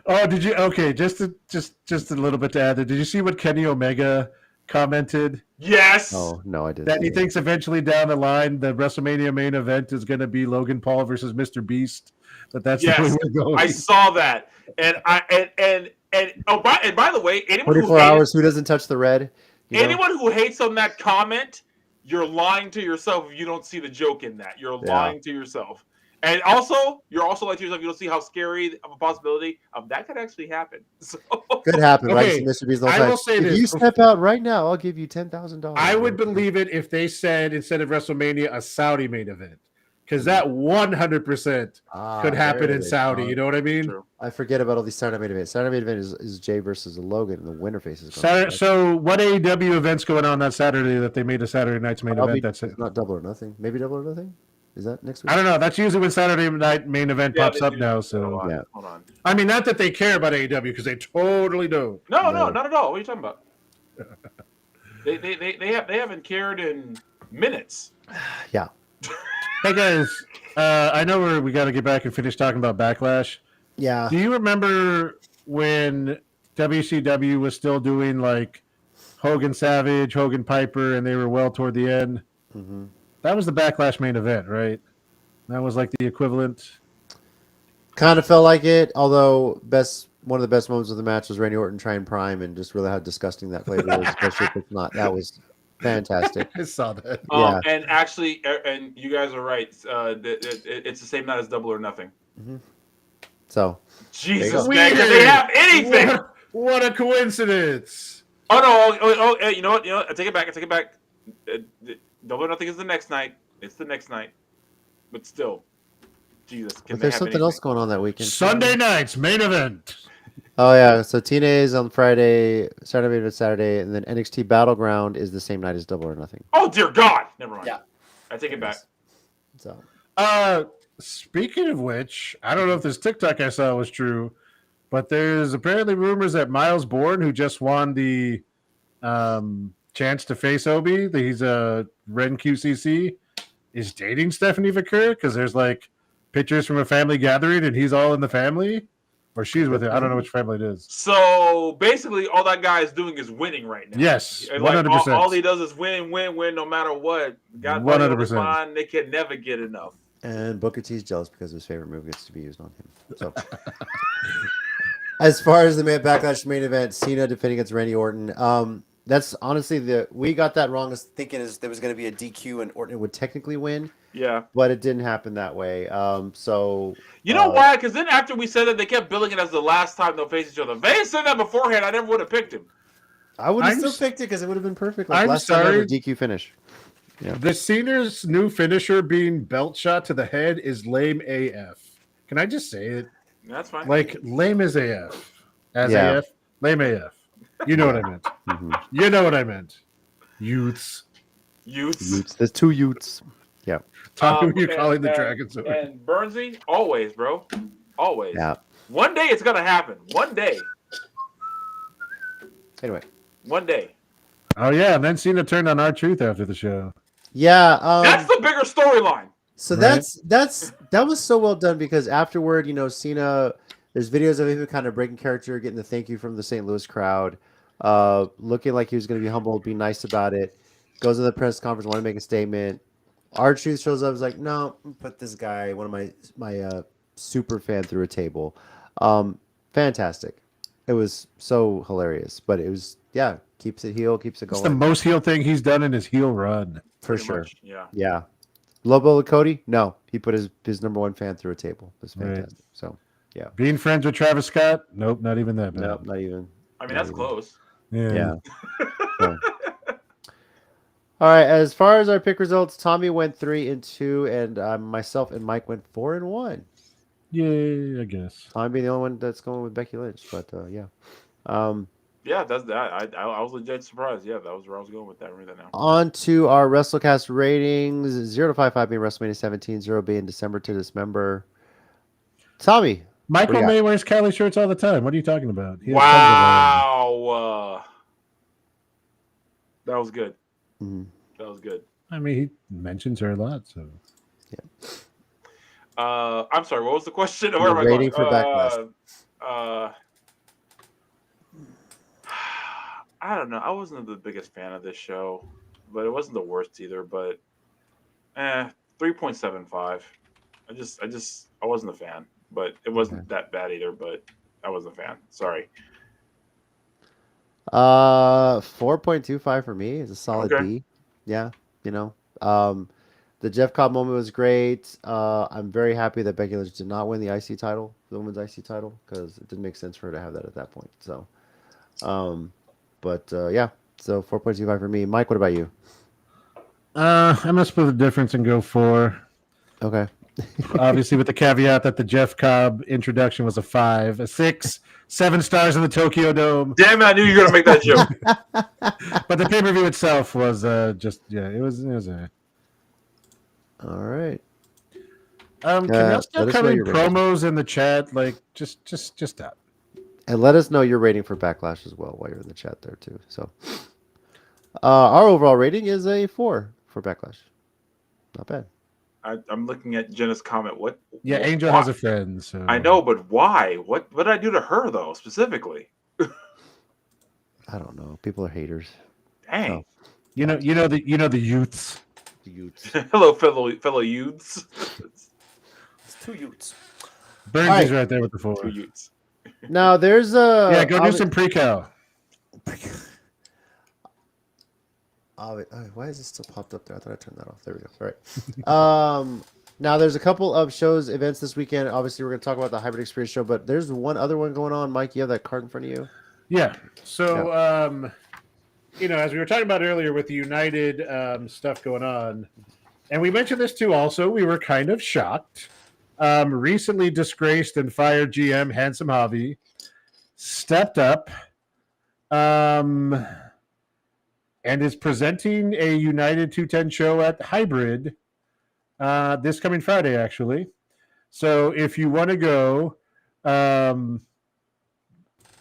Oh, did you? Okay, just a little bit to add. Did you see what Kenny Omega commented? Yes. Oh no, I didn't. That he thinks eventually down the line the WrestleMania main event is going to be Logan Paul versus Mr. Beast. That's the way we're going. I saw that, and by the way, anyone 24 hours. Who doesn't touch the red? Anyone who hates on that comment. You're lying to yourself if you don't see the joke in that. You're lying to yourself. And also, you're also lying to yourself. You don't see how scary of a possibility of that could actually happen. So. Could happen, right? Mr. Beast, I will say if this. You step out right now, I'll give you $10,000. I would believe it if they said, instead of WrestleMania, a Saudi main event. Because that 100% could happen in Saudi. You know what I mean? True. I forget about all these Saturday main events. Saturday main event is Jay versus Logan, and the winner faces. So what AEW events going on that Saturday that they made a Saturday night's main event? That's it. Not Double or Nothing. Maybe Double or Nothing. Is that next week? I don't know. That's usually when Saturday night main event pops up now. So Hold on. I mean, not that they care about AEW because they totally don't. No, not at all. What are you talking about? they haven't cared in minutes. Yeah. Hey guys, I know we got to get back and finish talking about Backlash. Yeah. Do you remember when WCW was still doing like Hogan Savage, Hogan Piper, and they were well toward the end? Mm-hmm. That was the Backlash main event, right? That was like the equivalent. Kind of felt like it, although one of the best moments of the match was Randy Orton trying Prime and just really how disgusting that flavor was, especially if it's not. That was fantastic. I saw that. Yeah. And actually, and you guys are right. It's the same night as Double or Nothing. Mm-hmm. So, Jesus, man, can they have anything? What a coincidence! Oh no! You know what? I take it back. Double or Nothing is the next night. It's the next night, but still, Jesus. But there's something else going on that weekend. Sunday night's main event. Oh yeah, so TNA is on Friday, Saturday main event Saturday, and then NXT Battleground is the same night as Double or Nothing. Oh dear God! Never mind. Yeah, I take it back. So, speaking of which, I don't know if this TikTok I saw was true, but there's apparently rumors that Miles Bourne, who just won the chance to face Obi, he's a Ren QCC, is dating Stephanie Vaquer because there's like pictures from a family gathering and he's all in the family. Or she's with it. I don't know which family it is. So basically, all that guy is doing is winning right now. Yes, 100%. All he does is win, no matter what. God, 100%. They can never get enough. And Booker T's jealous because his favorite move gets to be used on him. So, as far as the Backlash main event, Cena defending against Randy Orton. That's honestly we got that wrong. As thinking there was going to be a DQ and Orton would technically win. Yeah. But it didn't happen that way. You know why? Because then after we said that, they kept billing it as the last time they'll face each other. If they had said that beforehand, I never would have picked him. I would have still picked it because it would have been perfect. I'm last sorry. time ever DQ finish. Yeah. The Cena's new finisher being belt shot to the head is lame AF. Can I just say it? That's fine. Like lame as AF. AF? Lame AF. You know what I meant. Mm-hmm. You know what I meant. Youths. There's two youths. Yeah. Tommy, who you're calling the Dragon Sword. And Burnsy, always, bro. Always. Yeah. One day it's going to happen. One day. Anyway. One day. Oh, yeah. And then Cena turned on R-Truth after the show. Yeah. That's the bigger storyline. So right? that was so well done because afterward, Cena, there's videos of him kind of breaking character, getting the thank you from the St. Louis crowd, looking like he was going to be humble, be nice about it. Goes to the press conference, want to make a statement. R-Truth shows up, is like, no, put this guy, one of my super fan through a table. Fantastic. It was so hilarious, but it was keeps it heel, keeps it going. It's the most heel thing he's done in his heel run. For Pretty sure. much, yeah. Yeah. Lobo Cody? No. He put his number one fan through a table. It was fantastic. Right. So, yeah. Being friends with Travis Scott? Nope, not even that bad. Nope, not even. I mean, that's close. Yeah. So. All right. As far as our pick results, Tommy went 3-2, and myself and Mike went 4-1. Yay, I guess. Tommy being the only one that's going with Becky Lynch, but yeah. Yeah, that's that. I was legit surprised. Yeah, that was where I was going with that right now. On to our WrestleCast ratings. 0 to 5 being WrestleMania 17, 0 being December to Dismember. Tommy. Michael May wears Cali shirts all the time. What are you talking about? He has Wow. That was good. Mm-hmm. That was good. I mean, he mentions her a lot, so. Yeah. I'm sorry. What was the question? Your rating for Backlash. I don't know. I wasn't the biggest fan of this show, but it wasn't the worst either. But 3.75. I wasn't a fan, but it wasn't that bad either. But I wasn't a fan. Sorry. 4.25 for me is a solid B. Yeah, the Jeff Cobb moment was great. I'm very happy that Becky Lynch did not win the IC title, the women's IC title, because it didn't make sense for her to have that at that point. So, yeah, so 4.25 for me. Mike, what about you? I'm gonna split the difference and go 4. Okay. Obviously, with the caveat that the Jeff Cobb introduction was a 5, a 6, 7 stars in the Tokyo Dome. Damn it! I knew you were gonna make that joke. But the pay-per-view itself was it was. All right. Can you stop covering promos in the chat? Like, just stop. And let us know your rating for Backlash as well while you're in the chat there too. So, our overall rating is a 4 for Backlash. Not bad. I'm looking at Jenna's comment. What? Yeah, Angel has a friend. So I know, but why? What did I do to her though, specifically? I don't know. People are haters. Dang. Oh. You know the youths. The youths. Hello, fellow youths. It's 2 youths. Burnsy's right there with the 4. 2 youths. Now there's a go do some pre-cal. Why is it still popped up there? I thought I turned that off. There we go. All right. Now there's a couple of events this weekend. Obviously, we're going to talk about the Hybrid Experience show, but there's one other one going on. Mike, you have that card in front of you? Yeah. So, as we were talking about earlier with the United stuff going on, and we mentioned this too also, we were kind of shocked. Recently disgraced and fired GM Handsome Javi stepped up and is presenting a United 210 show at Hybrid this coming Friday, actually. So if you want to go,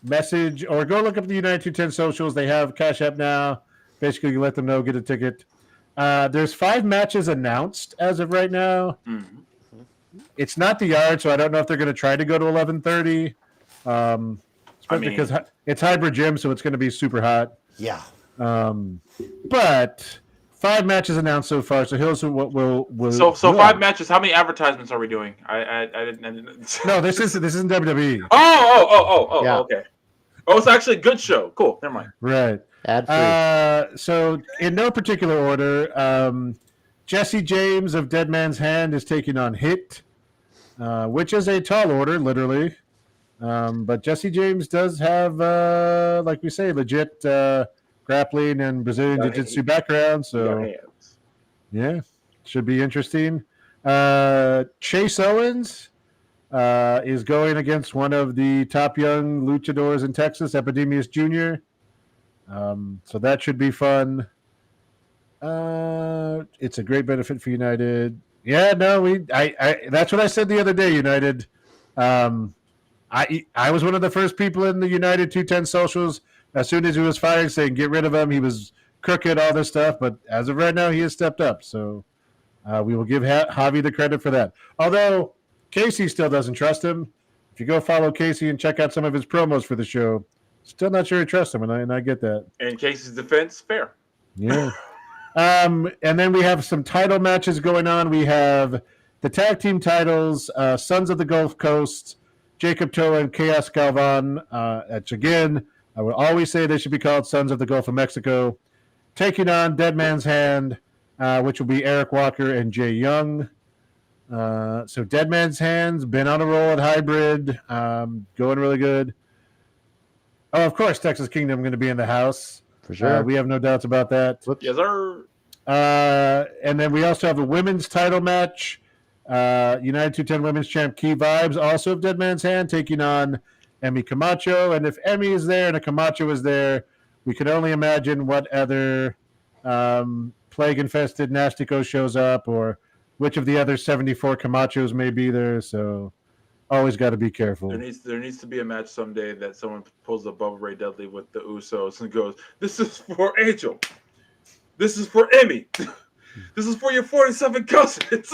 message or go look up the United 210 socials. They have Cash App now. Basically, you let them know, get a ticket. There's 5 matches announced as of right now. Mm-hmm. It's not the Yard, so I don't know if they're going to try to go to 11:30. Especially because it's Hybrid Gym, so it's going to be super hot. Yeah. But 5 5 matches announced so far. So here's what we'll So 5 matches. How many advertisements are we doing? I didn't. No, this isn't WWE. Yeah. Okay. Oh, it's actually a good show. Cool. Never mind. Right. Ad free. So in no particular order, Jesse James of Dead Man's Hand is taking on Hit, which is a tall order, literally. But Jesse James does have, like we say, legit grappling and Brazilian Jiu-Jitsu background. So, yeah, should be interesting. Chase Owens is going against one of the top young luchadors in Texas, Epidemius Jr. So that should be fun. It's a great benefit for United. Yeah, no, I that's what I said the other day, United. I was one of the first people in the United 210 socials as soon as he was fired saying get rid of him. He was crooked, all this stuff. But as of right now, he has stepped up. So we will give Javi the credit for that. Although Casey still doesn't trust him. If you go follow Casey and check out some of his promos for the show, still not sure he trusts him, and I get that. In Casey's defense, fair. Yeah. And then we have some title matches going on. We have the tag team titles, Sons of the Gulf Coast, Jacob Toa and Chaos Galvan, which again, I would always say they should be called Sons of the Gulf of Mexico, taking on Dead Man's Hand, which will be Eric Walker and Jay Young. So Dead Man's Hand's been on a roll at Hybrid, going really good. Oh, of course, Texas Kingdom going to be in the house. For sure. We have no doubts about that. Yes, sir. And then we also have a women's title match. United 210 Women's Champ Key Vibes, also of Dead Man's Hand, taking on Emmy Camacho. And if Emmy is there and a Camacho is there, we can only imagine what other plague-infested Nastico shows up or which of the other 74 Camachos may be there. So always got to be careful. There needs to be a match someday that someone pulls above Ray Dudley with the Usos and goes, "This is for Angel. This is for Emmy. This is for your 47 cousins."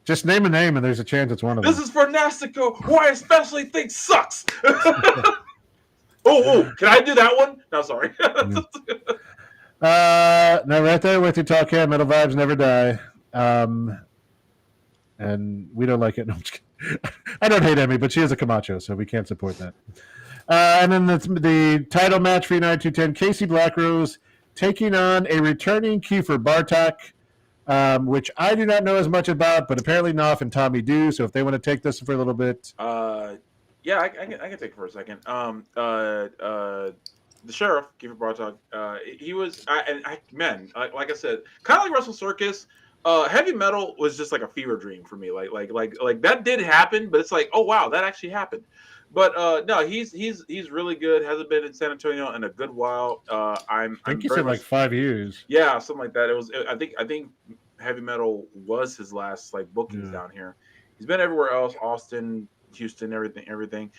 Just name a name and there's a chance it's one of them. This is for Nastico, who I especially think sucks. Oh, can I do that one? No, sorry. No, right there with you, Talk Cam. Metal Vibes never die. And we don't like it. No, I'm just kidding. I don't hate Emmy, but she is a Camacho, so we can't support that. And then the title match for United 210, Casey Blackrose taking on a returning Kiefer Bartok, which I do not know as much about, but apparently Knopf and Tommy do. So if they want to take this for a little bit. Yeah, I can take it for a second. The sheriff, Kiefer Bartok, he was, like I said, kind of like Russell Circus. Heavy metal was just like a fever dream for me. Like that did happen, but it's like, oh wow, that actually happened. But no, he's really good. Hasn't been in San Antonio in a good while. I think he said like 5 years. Yeah, something like that. It was. I think heavy metal was his last like bookings down here. He's been everywhere else, Austin, Houston, everything.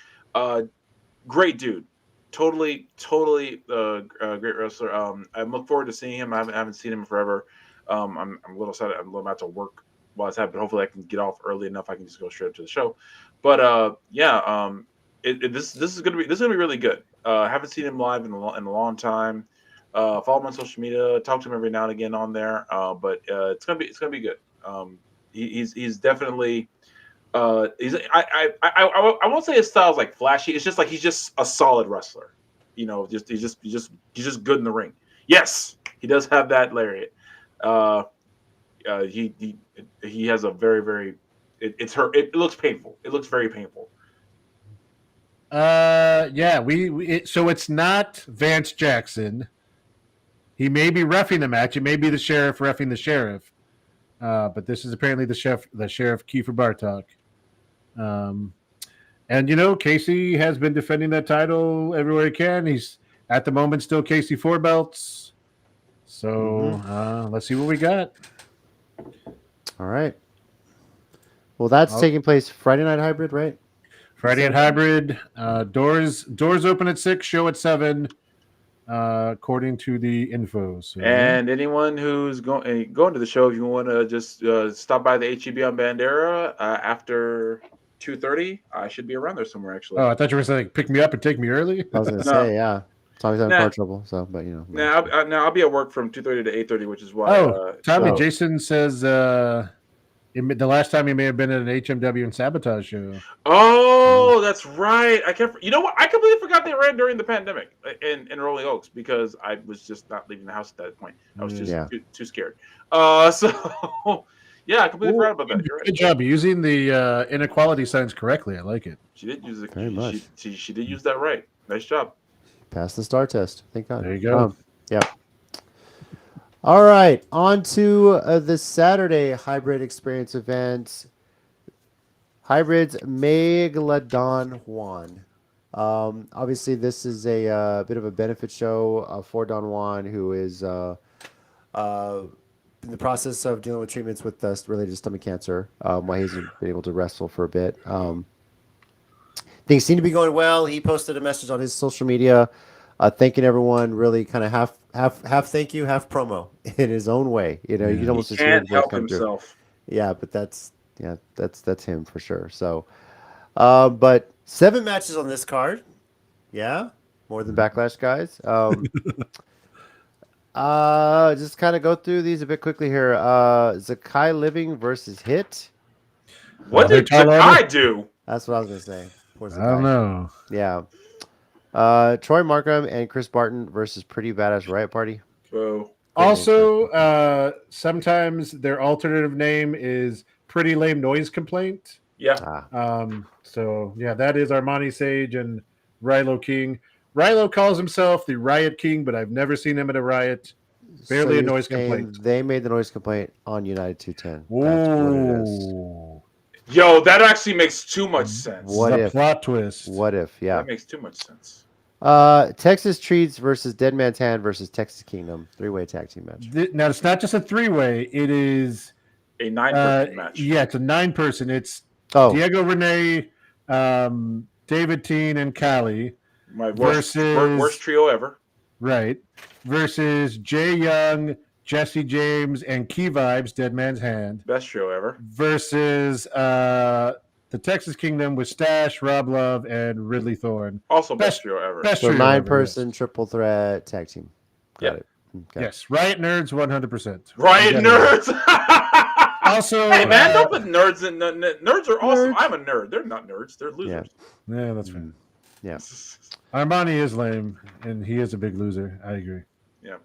Great dude. Totally great wrestler. I look forward to seeing him. I haven't seen him in forever. I'm a little sad. I'm about to work while it's happening. Hopefully, I can get off early enough. I can just go straight up to the show. But this is gonna be really good. Haven't seen him live in a long time. Follow him on social media. Talk to him every now and again on there. But it's gonna be good. He's definitely. I won't say his style is like flashy. It's just like he's just a solid wrestler. You know, he's just good in the ring. Yes, he does have that lariat. He has a very it looks painful. It looks very painful. So it's not Vance Jackson. He may be reffing the match. It may be the sheriff reffing the sheriff. But this is apparently the sheriff Kiefer Bartok. And you know, Casey has been defending that title everywhere he can. He's at the moment still Casey 4 belts. So let's see what we got. All right. Well, that's taking place Friday Night Hybrid, right? Friday at Hybrid. Doors open at 6, show at 7, according to the info. So. And anyone who's going to the show, if you want to just stop by the HEB on Bandera after 2:30, I should be around there somewhere, actually. Oh, I thought you were saying pick me up and take me early. I was going to say, yeah. Tommy's having Nah. car trouble, so but you know. Now I'll be at work from 2:30 to 8:30, which is why. Tommy, so- Jason says the last time he may have been at an HMW and Sabotage show. Oh, that's right. I can't. You know what? I completely forgot they ran during the pandemic in Rolling Oaks because I was just not leaving the house at that point. I was just too scared. So yeah, I completely forgot about that. You're right. Good job using the inequality signs correctly. I like it. She did use it. Very much. She did use that right. Nice job. Pass the star test. Thank God. There you go. Yeah. All right, on to the Saturday hybrid experience event. Hybrids Megalodon Juan. Obviously, this is a bit of a benefit show for Don Juan, who is in the process of dealing with treatments with related to stomach cancer. Why he's been able to wrestle for a bit. Things seem to be going well. He posted a message on his social media, thanking everyone. Really, kind of half thank you, half promo in his own way. You know, you can almost He just hear can't his voice help come through. himself. Yeah, but that's him for sure. So, but 7 matches on this card. Yeah, more than Backlash, guys. Just kind of go through these a bit quickly here. Zakai Living versus Hit. What did Zakai do? That's what I was gonna say. Poor I don't Zakai. know. Yeah. Troy Markham and Chris Barton versus Pretty Badass Riot Party. Oh. Also, sometimes their alternative name is Pretty Lame Noise Complaint. Yeah. So yeah, that is Armani Sage and Rilo King. Rilo calls himself the Riot King, but I've never seen him at a riot. Barely a you're noise saying complaint. They made the noise complaint on United 210. That's what it is. Ooh. Yo, that actually makes too much sense. What The if? plot twist. What if? Yeah. That makes too much sense. Texas Treats versus Dead Man's Hand versus Texas Kingdom. 3-way tag team match. Now it's not just a 3-way. It is A 9-person match. Yeah, it's a 9-person. It's Oh, Diego Renee, David Teen, and Callie. My worst trio ever. Right. Versus Jay Young, Jesse James, and Key Vibes, Dead Man's Hand. Best trio ever. Versus the Texas Kingdom with Stash, Rob Love, and Ridley Thorne. Also best trio ever. Best so trio 9-person ever, triple threat tag team. Got it. Okay. Yes. Riot Nerds, 100%. Riot Nerds. Also, hey man, don't put nerds in. Nerds are awesome. I'm a nerd. They're not nerds. They're losers. Yeah, that's fair. Yeah. Armani is lame, and he is a big loser. I agree. Yeah.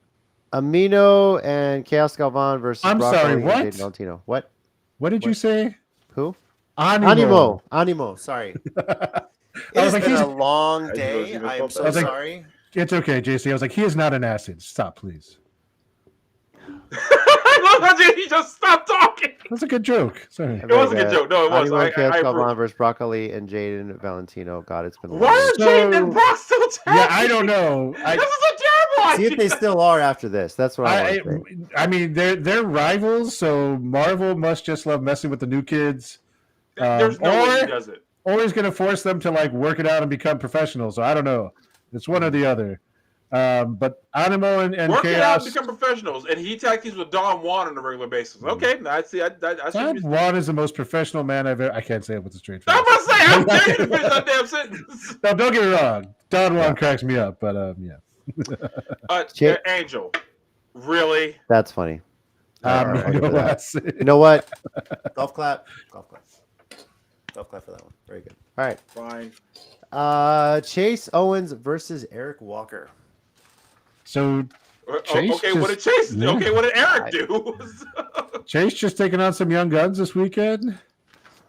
Amino and Chaos Galvan versus I'm Broccoli sorry, and what? Jaden Valentino. What? What did you say? Who? Animo. Animo. Sorry. I It's was like, been he's- a long I day. was I am so I was like- sorry. It's okay, JC. I was like, he is not an acid. Stop, please. I love that he just stopped talking. That's a good joke. Sorry. It was a good joke. No, it was. Animo and Chaos I Galvan approve. versus Broccoli and Jaden Valentino. God, it's been a long Why day. are Jaden and Brock still tagging? Yeah, I don't know. This is a terrible See idea. if they still are after this. That's what I want to say. I mean, they're rivals, so Marvel must just love messing with the new kids. There's no way he does it. Or he's going to force them to like work it out and become professionals. So I don't know. It's one or the other. But Animo and Work it out Chaos. and become professionals, and he tag teams with Don Juan on a regular basis. Okay, I see. I see. Don Juan is the most professional man I've ever. I can't say it with a straight face. I'm gonna say, how dare you to finish that damn sentence? No, don't get me wrong. Don Juan cracks me up, but yeah. Chip. Angel, really? That's funny. No You less. know what? Golf clap. Golf clap. Golf clap for that one. Very good. All right. Fine. Chase Owens versus Eric Walker. So Chase Okay, what did Chase do? yeah. Okay, what did Eric do? Chase just taking on some young guns this weekend.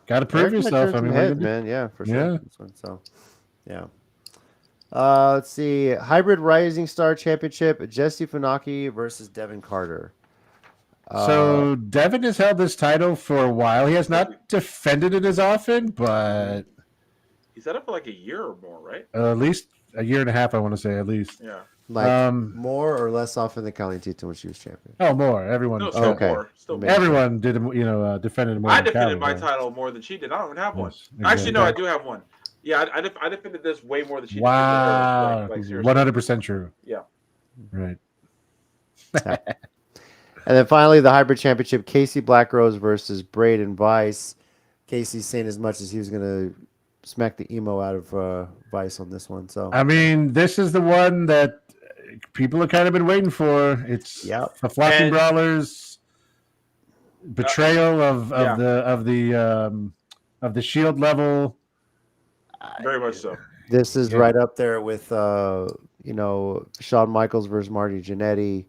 Got to prove Eric might yourself. turn I some mean, heads, man. Yeah, for sure. Yeah. This one, so, yeah. Let's see. Hybrid Rising Star Championship. Jesse Funaki versus Devin Carter. So Devin has held this title for a while. He has not defended it as often, but He's had it for like a year or more, right? at least a year and a half, I want to say, at least. Yeah. like more or less often than Calientita when she was champion. Oh, more. Everyone. No, still Okay. more. Still more. Everyone did, defended more. I than defended Callie, my right? title more than she did. I don't even have one. Yes, Actually, no, I exactly. do have one. Yeah, I defended this way more than she did. Wow. Like, seriously. 100% true. Yeah. Right. And then finally, the Hybrid Championship, Casey Blackrose versus Braden Vice. Casey's saying as much as he was going to smack the emo out of Vice on this one. So I mean, this is the one that people have kind of been waiting for. It's Yep. the Flocking And- Brawlers betrayal of Yeah. the Shield level. Very much so. this is Yeah. right up there with Shawn Michaels versus Marty Jannetty.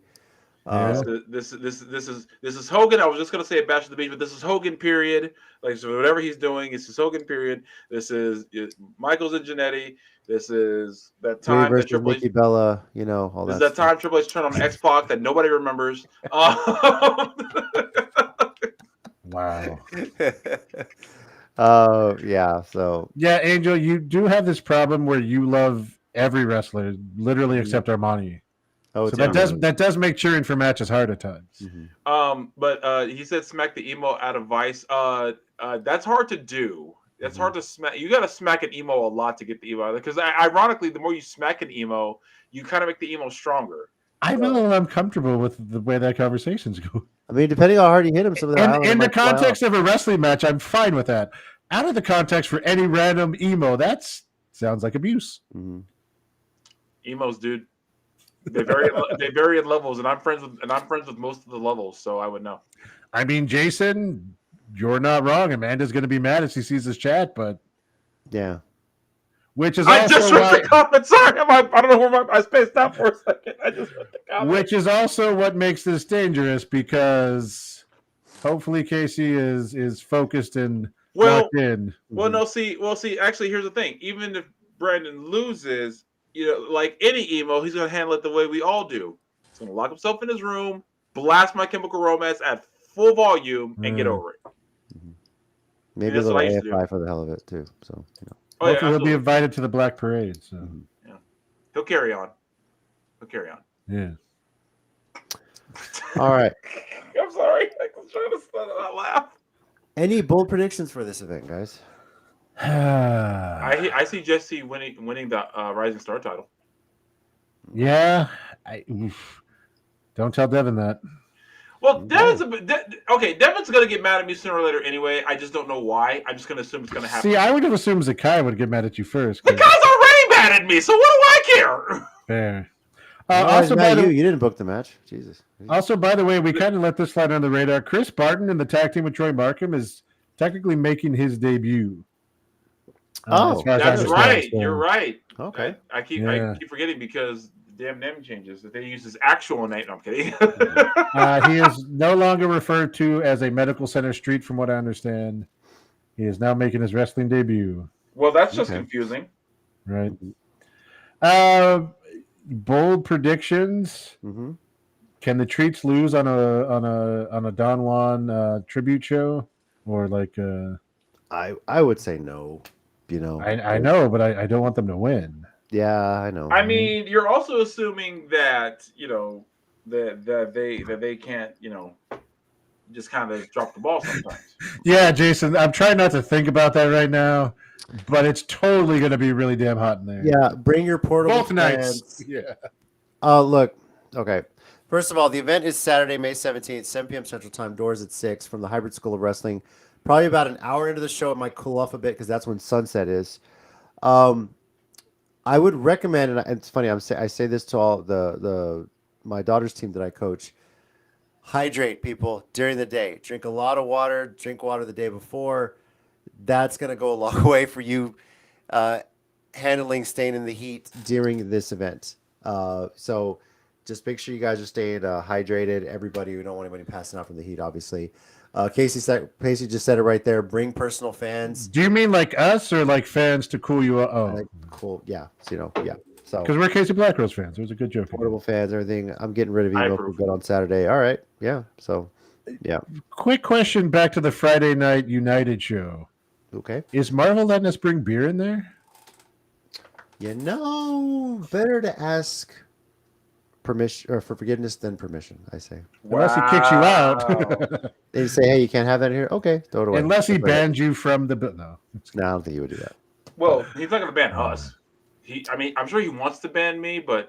Yeah. This is Hogan. I was just gonna say Bash at the Beach, but this is Hogan period. Like, so whatever he's doing, it's his Hogan period. This is Michaels and Jannetty. This is that Me time that versus Triple Nikki H. Bella, all This is that that time Triple H turned on X-Pac that nobody remembers. Wow. Yeah, so Yeah, Angel, you do have this problem where you love every wrestler, literally except Armani. oh, So that does make cheering for matches hard at times. Mhm. But he said smack the emo out of Vice. That's hard to do. That's hard to smack. You got to smack an emo a lot to get the emo out of it. Because ironically, the more you smack an emo, you kind of make the emo stronger. I'm a little uncomfortable with the way that conversation's going. I mean, depending on how hard you hit him, some of that And island in the might fly context off. of a wrestling match, I'm fine with that. Out of the context for any random emo, that sounds like abuse. Mhm. Emos, dude. They vary in levels, and I'm friends with most of the levels, so I would know. I mean, Jason, you're not wrong. Amanda's going to be mad if she sees this chat, but Yeah. which is I also just read why, the comment. Sorry, I don't know where I spaced out for a second. I just read the comment. which is also what makes this dangerous because hopefully Casey is focused and locked in. Well, no, see. Actually, here's the thing. Even if Brandon loses, like any emo, he's gonna handle it the way we all do. He's gonna lock himself in his room, blast My Chemical Romance at full volume, and get over it. Maybe a that's little what I used to do. AFI for the hell of it too. So Oh, yeah, Hopefully he'll be absolutely. invited to the Black Parade. So He'll carry on. yeah. all right. I'm sorry. I was trying to laugh. Any bold predictions for this event, guys? I see Jesse winning the Rising Star title. Yeah. Don't tell Devin that. Well, Devin's Devin's gonna get mad at me sooner or later anyway. I just don't know why. I'm just gonna assume it's gonna happen. See, I would have assumed Zakai would get mad at you first. The guy's already mad at me, so what do I care? Fair. Also, you didn't book the match. Jesus. Also, by the way, we kind of let this slide on the radar. Chris Barton in the tag team with Troy Markham is technically making his debut. Oh, as far as I That's understand, right. so- You're right. Okay. I keep forgetting because the damn name changes. If they use his actual name, no, I'm kidding. He is no longer referred to as a medical center street, from what I understand. He is now making his wrestling debut. Well, that's just Okay. confusing. Right. Bold predictions. Mm-hmm. Can the Treats lose on a Don Juan tribute show, or like? I would say no. I know, but I don't want them to win. Yeah, I know. I mean, you're also assuming that that they can't just kind of drop the ball sometimes. Yeah, Jason, I'm trying not to think about that right now, but it's totally going to be really damn hot in there. Yeah, bring your portable Both nights. fans. Yeah. Look. Okay. First of all, the event is Saturday, May 17th, 7 p.m. Central Time. Doors at 6 from the Hybrid School of Wrestling. Probably about an hour into the show, it might cool off a bit because that's when sunset is. I would recommend, and it's funny, I say this to all my daughter's team that I coach. Hydrate, people, during the day. Drink a lot of water. Drink water the day before. That's going to go a long way for you handling staying in the heat during this event. So just make sure you guys are staying hydrated. Everybody, we don't want anybody passing out from the heat, obviously. Casey just said it right there. Bring personal fans. Do you mean like us or like fans to cool you up? Oh, Cool. Yeah. So, yeah. So because we're Casey Black Rose fans. It was a good joke. portable fans, everything. I'm getting rid of I email for approve. good on Saturday. All right. Yeah. So, yeah. Quick question back to the Friday Night United show. Okay. Is Marvel letting us bring beer in there? Better to ask permission or for forgiveness than permission, I say. Unless he kicks you out. They say, hey, you can't have that here. Okay, throw it away. Unless he That's right. banned you from the... No. No, I don't think he would do that. Well, he's not going to ban us. I'm sure he wants to ban me, but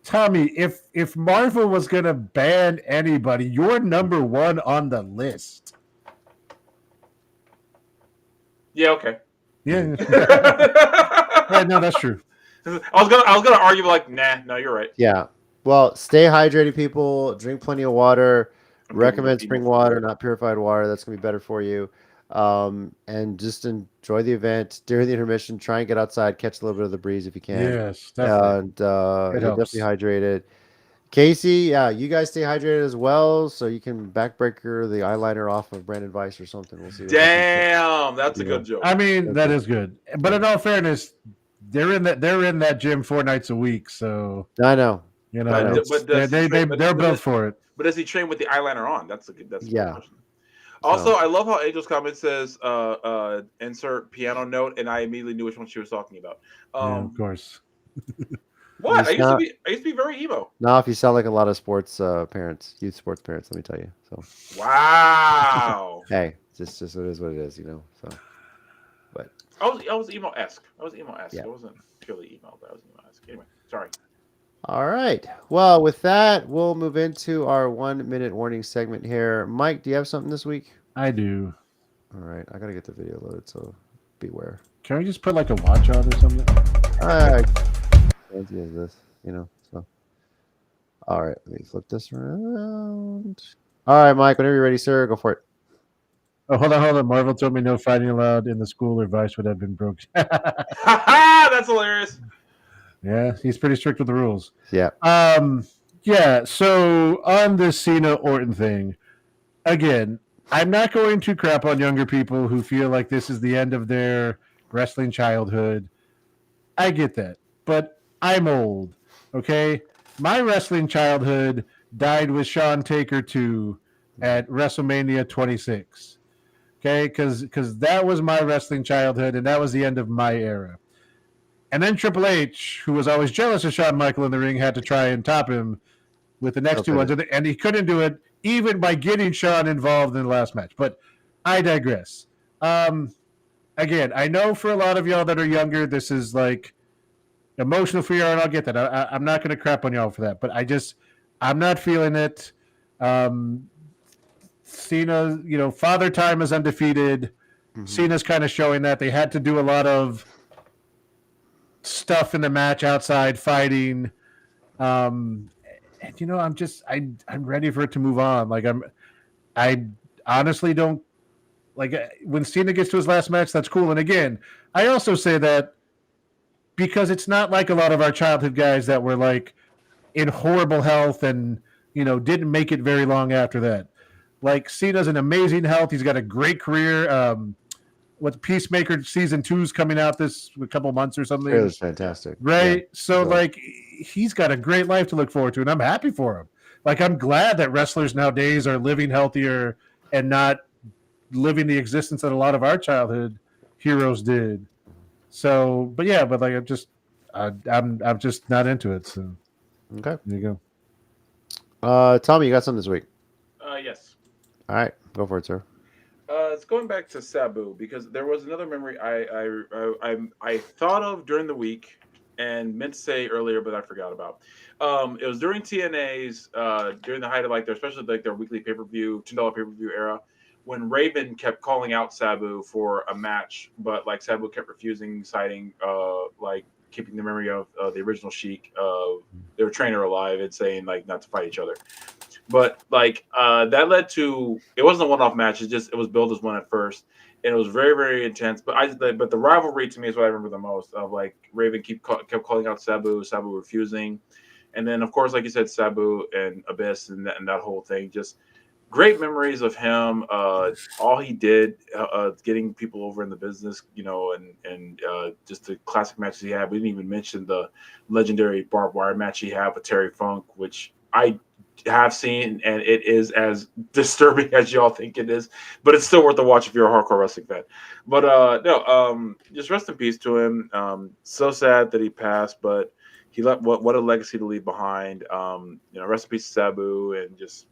Tommy, if Marvel was going to ban anybody, you're number one on the list. yeah, okay. Yeah. Yeah, no, that's true. I was gonna argue like, nah, no, you're right. Yeah. Well, stay hydrated, people. Drink plenty of water. I'm drinking Recommend the spring emo water, food. not purified water. That's gonna be better for you. And just enjoy the event during the intermission. Try and get outside, catch a little bit of the breeze if you can, Yes, definitely. and It you're helps. definitely hydrated. Casey, yeah, you guys stay hydrated as well, so you can backbreaker the eyeliner off of Brandon Weiss or something. We'll see. Damn, that's a Yeah. good joke. I mean, That's that it. is good. But in all fairness, they're in that gym 4 nights a week, so I know. you But, know d- it's, but they does he they train, they're built for it. but does he train with the eyeliner on? That's a good Yeah. question. Also, So I love how Angel's comment says insert piano note, and I immediately knew which one she was talking about. Yeah, of course. What? It's not- I used to be very emo. now, if you sound like a lot of sports parents, youth sports parents, let me tell you. So Wow. hey, just it is what it is, So, but I was emo-esque. Yeah. I wasn't purely emo, but I was emo-esque. Anyway, sorry. all right. Well, with that, we'll move into our 1-minute warning segment here. Mike, do you have something this week? I do. All right, I gotta get the video loaded, so beware. Can we just put like a watch on or something? Fancy as this, So, all right, let me flip this around. All right, Mike, whenever you're ready, sir, go for it. Oh, hold on. Marvel told me no fighting allowed in the school or Vice would have been broke. That's hilarious. Yeah, he's pretty strict with the rules. Yeah. Yeah, so on this Cena Orton thing, again, I'm not going to crap on younger people who feel like this is the end of their wrestling childhood. I get that, but I'm old, okay? My wrestling childhood died with Shawn Taker 2 at WrestleMania 26, okay? Because that was my wrestling childhood, and that was the end of my era. And then Triple H, who was always jealous of Shawn Michaels in the ring, had to try and top him with the next two ones, and he couldn't do it even by getting Shawn involved in the last match. But I digress. Again, I know for a lot of y'all that are younger, this is like emotional for y'all, and I'll get that. I'm not going to crap on y'all for that, but I'm not feeling it. Cena, Father Time is undefeated. Mm-hmm. Cena's kind of showing that they had to do a lot of stuff in the match outside fighting. And I'm ready for it to move on. Like I honestly don't like when Cena gets to his last match. That's cool. And again, I also say that because it's not like a lot of our childhood guys that were like in horrible health and didn't make it very long after that. Like Cena's in amazing health. He's got a great career. What Peacemaker season 2 is coming out this a couple months or something. It was fantastic, right? Yeah. So like he's got a great life to look forward to, and I'm happy for him. Like I'm glad that wrestlers nowadays are living healthier and not living the existence that a lot of our childhood heroes did. So, but like I'm just not into it. So Okay, there you go. Tommy, you got something this week? Yes. All right, go for it, sir. It's going back to Sabu because there was another memory I thought of during the week and meant to say earlier, but I forgot about. It was during TNA's during the height of like especially like their weekly $10 pay-per-view era, when Raven kept calling out Sabu for a match, but like Sabu kept refusing, citing like keeping the memory of the original Sheik, their trainer alive, and saying like not to fight each other. But like that led to it wasn't a one-off match. It was billed as one at first, and it was very very intense. But the rivalry to me is what I remember the most of like Raven kept calling out Sabu refusing, and then of course like you said Sabu and Abyss and that whole thing. Just great memories of him. All he did, getting people over in the business, and just the classic matches he had. We didn't even mention the legendary barbed wire match he had with Terry Funk, which I have seen, and it is as disturbing as y'all think it is, but it's still worth the watch if you're a hardcore wrestling fan. But just rest in peace to him. So sad that he passed, but he left what a legacy to leave behind. Rest in peace, Sabu, and just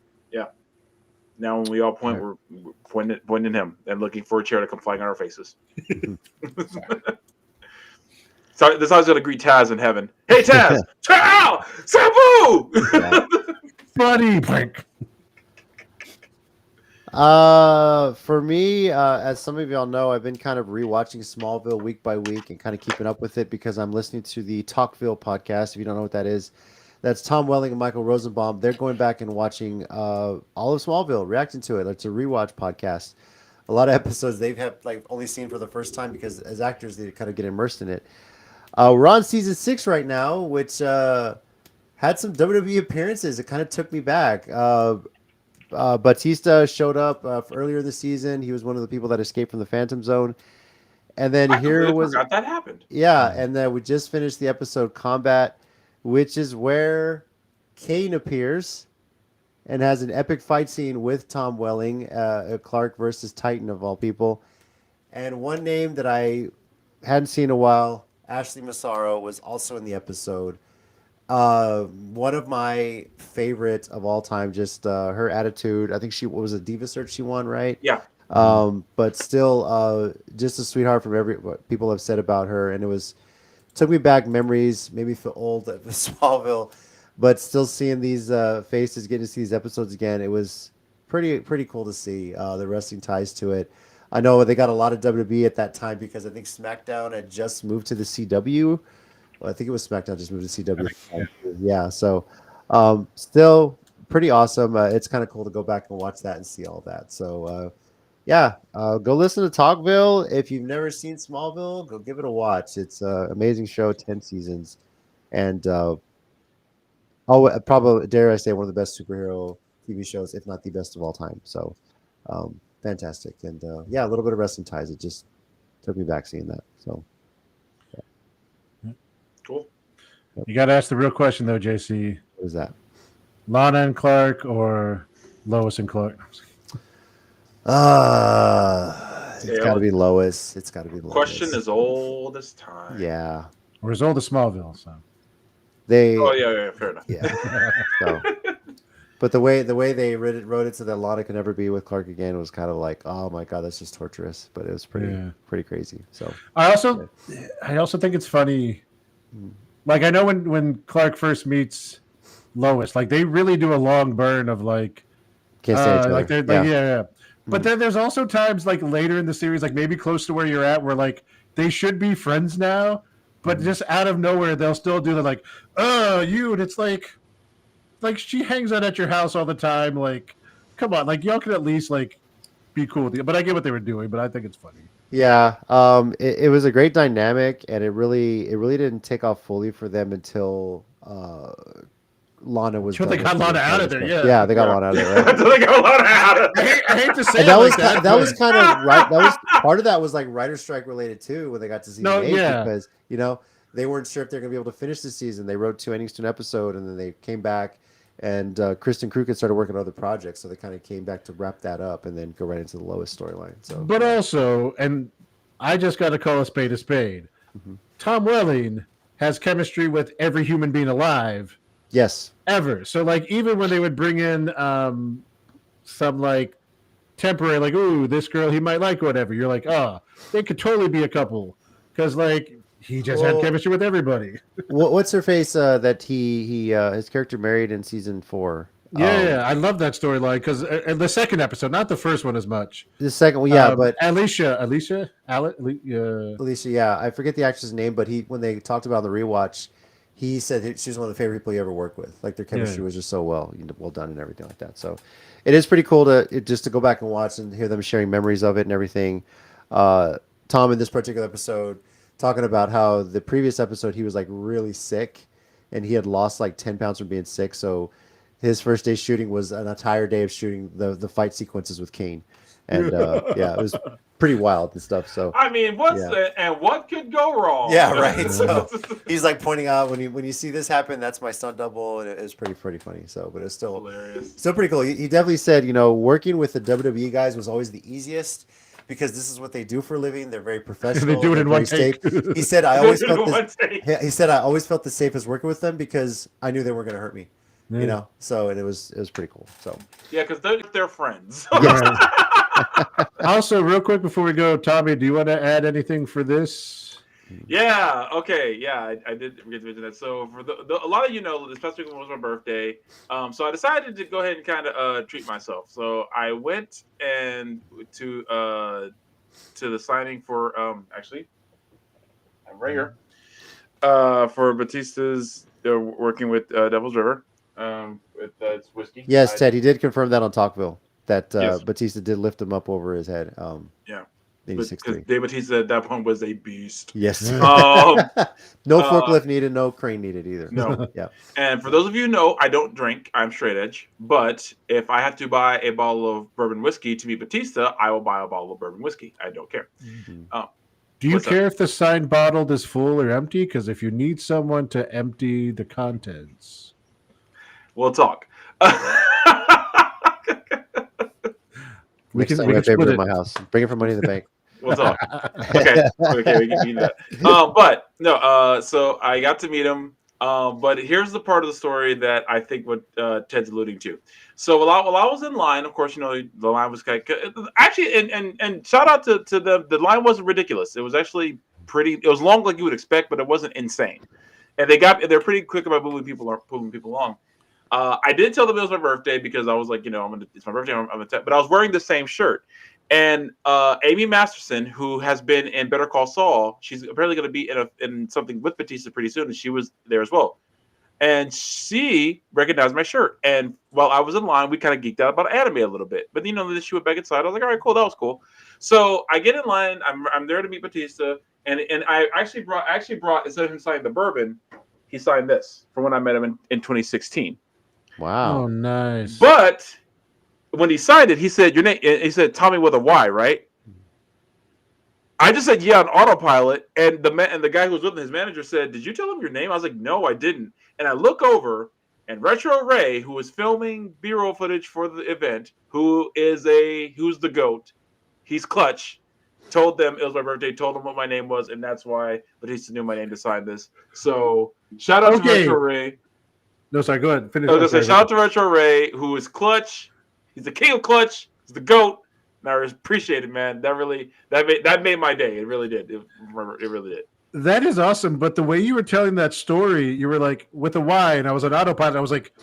now when we all point, we're pointing him and looking for a chair to come flying on our faces. So this is going to greet Taz in heaven. Hey Taz, Chow, Sabu. Buddy, Pink. For me, as some of y'all know, I've been kind of rewatching Smallville week by week and kind of keeping up with it because I'm listening to the Talkville podcast. If you don't know what that is, that's Tom Welling and Michael Rosenbaum. They're going back and watching all of Smallville, reacting to it. It's a rewatch podcast. A lot of episodes they've only seen for the first time because as actors they kind of get immersed in it. We're on season 6 right now, which had some WWE appearances. It kind of took me back. Batista showed up earlier this season. He was one of the people that escaped from the Phantom Zone. And then I completely forgot that happened. Yeah, and then we just finished the episode Combat, which is where Kane appears and has an epic fight scene with Tom Welling, Clark versus Titan of all people. And one name that I hadn't seen in a while, Ashley Massaro, was also in the episode. One of my favorites of all time, just her attitude. I think what was a Diva Search she won, right? Yeah. But still, just a sweetheart from what people have said about her, and took me back memories. Made me feel old at Smallville, but still seeing these faces, getting to see these episodes again, it was pretty cool to see the wrestling ties to it. I know they got a lot of WWE at that time because I think SmackDown had just moved to the CW. Well, I think it was SmackDown just moved to CW. Yeah, so still pretty awesome. It's kind of cool to go back and watch that and see all that. So go listen to Talkville. If you've never seen Smallville, go give it a watch. It's an amazing show, 10 seasons, and probably dare I say one of the best superhero TV shows, if not the best of all time. So fantastic, and a little bit of wrestling ties. It just took me back seeing that. So. Cool. You got to ask the real question, though, JC. What is that? Lana and Clark or Lois and Clark? It's got to be Lois. It's got to be Lois. Question is old as time. Yeah. Or as old as Smallville, so. Oh, yeah, fair enough. Yeah. So, but the way they wrote it so that Lana could never be with Clark again was kind of like, oh my god, that's just torturous. But it was pretty crazy. So I also think it's funny. Like I know when Clark first meets Lois, like they really do a long burn of like, can't say each other. Yeah. But then there's also times like later in the series, like maybe close to where you're at, where like they should be friends now, but just out of nowhere they'll still do the like, you, and it's like she hangs out at your house all the time. Like, come on, like y'all can at least like be cool with you. But I get what they were doing, but I think it's funny. Yeah, it was a great dynamic, and it really didn't take off fully for them until Lana was. They got Lana out of there. Yeah, they got Lana out of there. Right? They got Lana out of there. I hate to say and that was kind of right. That was part of that was like writer strike related too when they got to season 8 because they weren't sure if they're gonna be able to finish the season. They wrote 2 endings to an episode, and then they came back. And Kristen Krug started working on other projects, so they kind of came back to wrap that up and then go right into the Lois storyline. So, but also, and I just got to call a spade a spade. Mm-hmm. Tom Welling has chemistry with every human being alive. Yes, ever. So, like, even when they would bring in some like temporary, like, ooh, this girl he might like, or whatever, you're like, they could totally be a couple because, like. He just had chemistry with everybody. What's her face that he his character married in season 4? Yeah, I love that storyline because the second episode, not the first one as much. The second one, but Alicia, yeah, I forget the actress' name, but when they talked about the rewatch, he said she was one of the favorite people he ever worked with. Like their chemistry was just so well done and everything like that. So it is pretty cool to go back and watch and hear them sharing memories of it and everything. Tom in this particular episode. Talking about how the previous episode he was like really sick and he had lost like 10 pounds from being sick. So his first day shooting was an entire day of shooting the fight sequences with Kane. And it was pretty wild and stuff. So I mean, what could go wrong? Yeah, right. So he's like pointing out when you see this happen, that's my stunt double, and it was pretty funny. So, but it's still hilarious. Still pretty cool. He definitely said, working with the WWE guys was always the easiest. Because this is what they do for a living. They're very professional. They do it in one take. He said, I always felt the safest working with them because I knew they weren't going to hurt me. Yeah. So and it was pretty cool. So yeah, because they're friends. Also, real quick before we go, Tommy, do you want to add anything for this? Yeah. Okay. Yeah, I did forget to mention that. So for a lot of you know, this past weekend was my birthday. So I decided to go ahead and kind of treat myself. So I went and to the signing for actually I'm right here for Batista's working with Devil's River with it's whiskey. Yes, Ted, he did confirm that on Talkville that Yes. Batista did lift him up over his head. Yeah. Because Dave Batista at that point was a beast. Yes. Um, No forklift needed, no crane needed either. No. Yeah. And for those of you who know, I don't drink. I'm straight edge. But if I have to buy a bottle of bourbon whiskey to meet Batista, I will buy a bottle of bourbon whiskey. I don't care. Do you What's care if the signed bottle is full or empty? Because if you need someone to empty the contents, we'll talk. we can paper split in it. my house. Bring it from Money in the Bank. We'll talk. Okay, we can do that. But no, so I got to meet him. But here's the part of the story that I think what Ted's alluding to. So while I was in line, of course, you know, the line was kind of, actually, and shout out to the line wasn't ridiculous. It was actually pretty. It was long like you would expect, but it wasn't insane. And they're pretty quick about moving people along. I did tell them it was my birthday because I was like, you know, it's my birthday. But I was wearing the same shirt. And Amy Masterson, who has been in Better Call Saul, she's apparently going to be in something with Batista pretty soon, and she was there as well. And she recognized my shirt. And while I was in line, we kind of geeked out about anime a little bit. But you know, then she went back inside. I was like, all right, cool, that was cool. So I get in line. I'm there to meet Batista, and I actually brought instead of him signing the bourbon, he signed this from when I met him in 2016. Wow. Oh, nice. But when he signed it, he said your name. He said Tommy with a Y, right? I just said yeah on autopilot, and the guy who was with him, his manager, said, "Did you tell him your name?" I was like, "No, I didn't." And I look over, and Retro Ray, who was filming B-roll footage for the event, who's the GOAT, he's Clutch, told them it was my birthday, told them what my name was, and that's why Batista knew my name to sign this. So shout out to Retro Ray. No, sorry, go ahead. Finish. I was gonna say, shout out to Retro Ray, who is Clutch. He's the king of Clutch. He's the GOAT. And I appreciate it, man. That made my day. It really did. It really did. That is awesome. But the way you were telling that story, you were like with a Y, and I was on autopilot. I was like,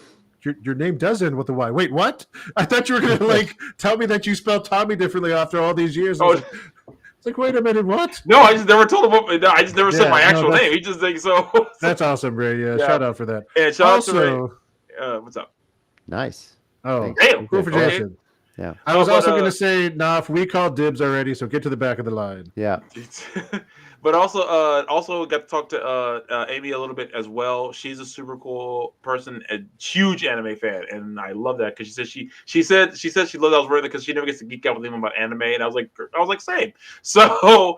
your name does end with a Y. Wait, what? I thought you were gonna like tell me that you spelled Tommy differently after all these years. It's like, wait a minute, what? No, I just never told him. I just never said my actual name. He just thinks so. That's awesome, Ray. Yeah, shout out for that. And shout out to Ray. What's up? Nice. Oh, damn, cool for Jason. Yeah. I was also going to say, Naf, we called dibs already, so get to the back of the line. Yeah. But also got to talk to Amy a little bit as well. She's a super cool person, a huge anime fan, and I love that because she said she loved I was wearing it because she never gets to geek out with him about anime, and I was like same. So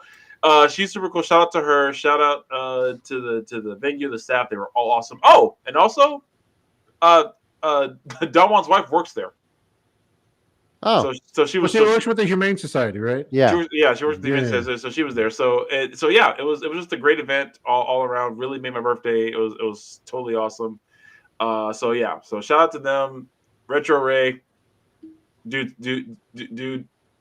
she's super cool. Shout out to her. Shout out to the venue, the staff. They were all awesome. Oh, and also, Dawan's wife works there. Oh, so she was. She works with the Humane Society, right? Yeah. She works with the Humane Society, so she was there. So yeah, it was just a great event all around. Really made my birthday. It was totally awesome. So yeah, so shout out to them. Retro Ray, dude's the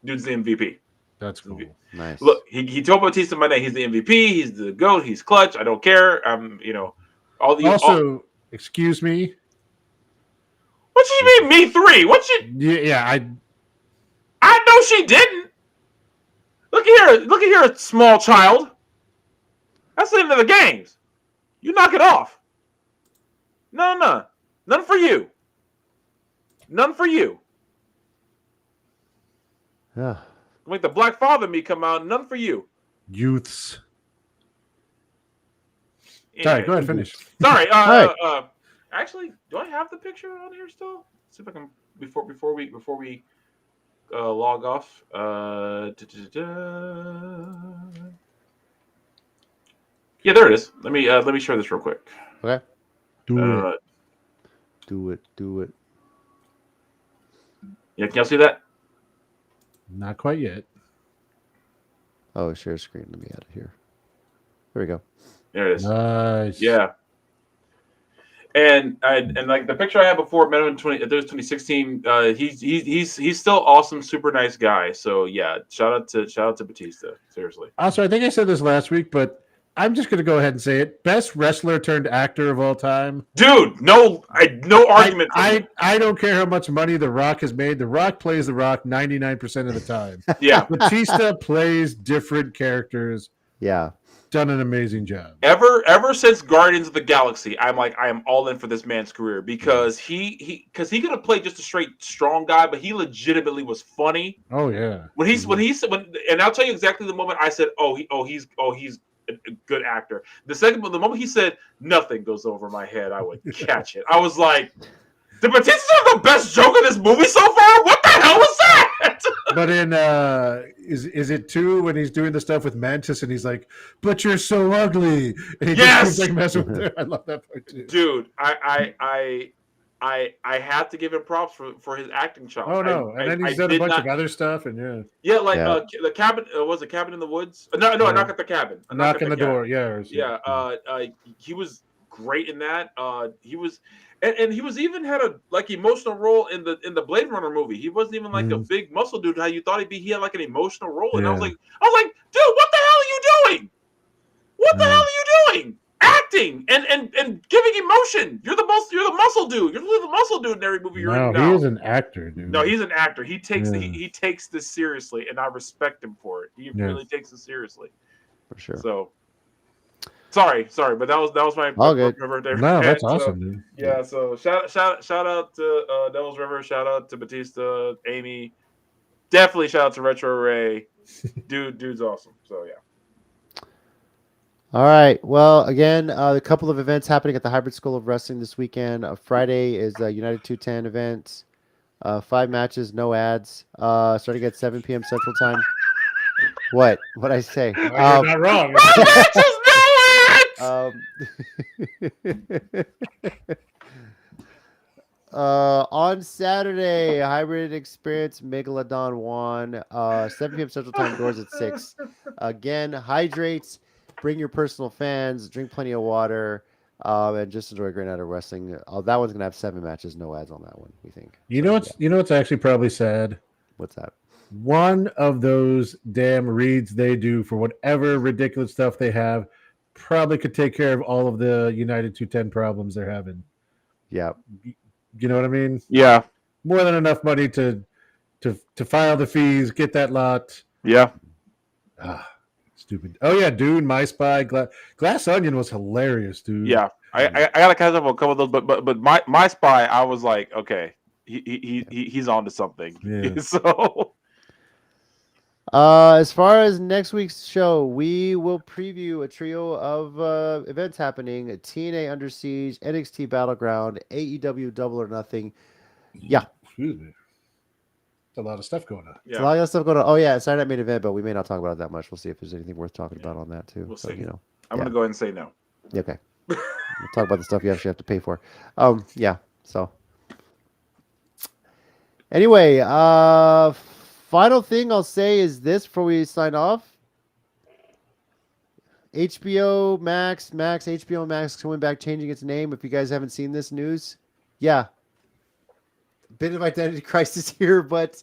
MVP. That's cool. Nice. Look, he told Batista my name. He's the MVP. He's the GOAT. He's Clutch. I don't care. Excuse me. What you mean, me three? Yeah, I know she didn't. Look at here, small child. That's the end of the games. You knock it off. No. None for you. None for you. Yeah. Make the black father me come out. None for you. Youths. Anyway. Sorry, go ahead, finish. Sorry. Right. Actually, do I have the picture on here still? Let's see if I can before we log off. Yeah, there it is. Let me share this real quick. Okay. Do it. Yeah, can y'all see that? Not quite yet. Oh, share screen. Let me add it here. There we go. There it is. Nice. Yeah. And like the picture I had before, met him in 2016. He's still awesome, super nice guy. So yeah, shout out to Batista. Seriously. Also, I think I said this last week, but I'm just gonna go ahead and say it. Best wrestler turned actor of all time. Dude, no argument. I don't care how much money The Rock has made. The Rock plays The Rock 99% of the time. Yeah. Batista plays different characters. Yeah. Done an amazing job. Ever since Guardians of the Galaxy, I am all in for this man's career because he could have played just a straight strong guy, but he legitimately was funny. Oh yeah. And I'll tell you exactly the moment I said, he's a good actor. The moment he said nothing goes over my head, I would catch it. I was like, did Batista have the best joke in this movie so far? What the hell was that? But in is it 2 when he's doing the stuff with Mantis and he's like, "But you're so ugly," and he just keeps like messing with her. I love that part too. Dude, I have to give him props for his acting chops. Oh no, and then he's done a bunch of other stuff, and the cabin was a cabin in the woods. No, Yeah. a knock at the cabin. A knock on the door. He was great in that. He was. And he was even had a emotional role in the Blade Runner movie. He wasn't even like a big muscle dude how you thought he'd be. He had like an emotional role, and I was like, dude, what the hell are you doing? What the hell are you doing? Acting and giving emotion. You're the muscle dude. You're the muscle dude in every movie you're in now. He is an actor, dude. No, he's an actor. He takes he takes this seriously, and I respect him for it. He really takes it seriously. For sure. So. Sorry, but that was my birthday. No, that's awesome, dude. Yeah, so shout out to Devil's River, shout out to Batista, Amy. Definitely shout out to Retro Ray. Dude's awesome. So yeah. All right. Well, again, a couple of events happening at the Hybrid School of Wrestling this weekend. Friday is the United 210 event. 5 matches, no ads. Starting at 7 p.m. Central Time. What? What'd I say? You're not wrong. On Saturday, Hybrid Experience Megalodon 1, 7 p.m. Central Time, doors at 6. Again, hydrate, bring your personal fans, drink plenty of water, and just enjoy a great night of wrestling. That one's gonna have 7 matches, no ads on that one. We think. You know what's actually probably sad. What's that? One of those damn reads they do for whatever ridiculous stuff they have probably could take care of all of the United 210 problems they're having. Yeah. You know what I mean? Yeah. More than enough money to file the fees, get that lot. Yeah. Stupid. Oh yeah, dude, My Spy, Glass Onion was hilarious, dude. Yeah. I gotta catch up on a couple of those, but my Spy, I was like, okay, he's on to something. Yeah. So as far as next week's show, we will preview a trio of events happening: TNA Under Siege, NXT Battleground, AEW Double or Nothing. Yeah, Excuse me. It's a lot of stuff going on. It's a lot of stuff going on. Oh yeah, Saturday Night Main Event, but we may not talk about it that much. We'll see if there's anything worth talking about on that too. We'll so, see. I'm gonna go ahead and say no. Okay. We'll talk about the stuff you actually have to pay for. Yeah. So anyway, final thing I'll say is this before we sign off. HBO Max, HBO Max coming back, changing its name. If you guys haven't seen this news, yeah. Bit of identity crisis here, but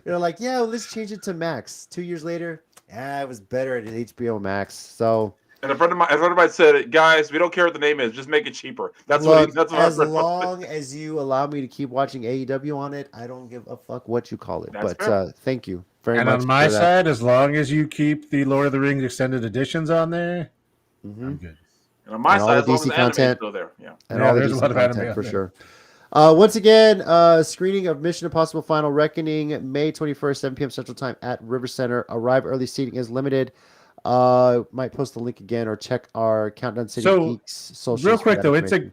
let's change it to Max. 2 years later, it was better at HBO Max. So And a friend of mine said, guys, we don't care what the name is, just make it cheaper. That's what as long as you allow me to keep watching AEW on it, I don't give a fuck what you call it. That's but thank you very much. And on my side, as long as you keep the Lord of the Rings extended editions on there, I'm good. And on my And all side, the as long DC as the content, anime's still there. Yeah. and all the there's a DC lot of content anime for out there. sure. Once again, screening of Mission Impossible Final Reckoning, May 21st, 7 p.m. Central Time at River Center. Arrive early, seating is limited. Might post the link again or check our Countdown City Geeks socials. Real quick though, information.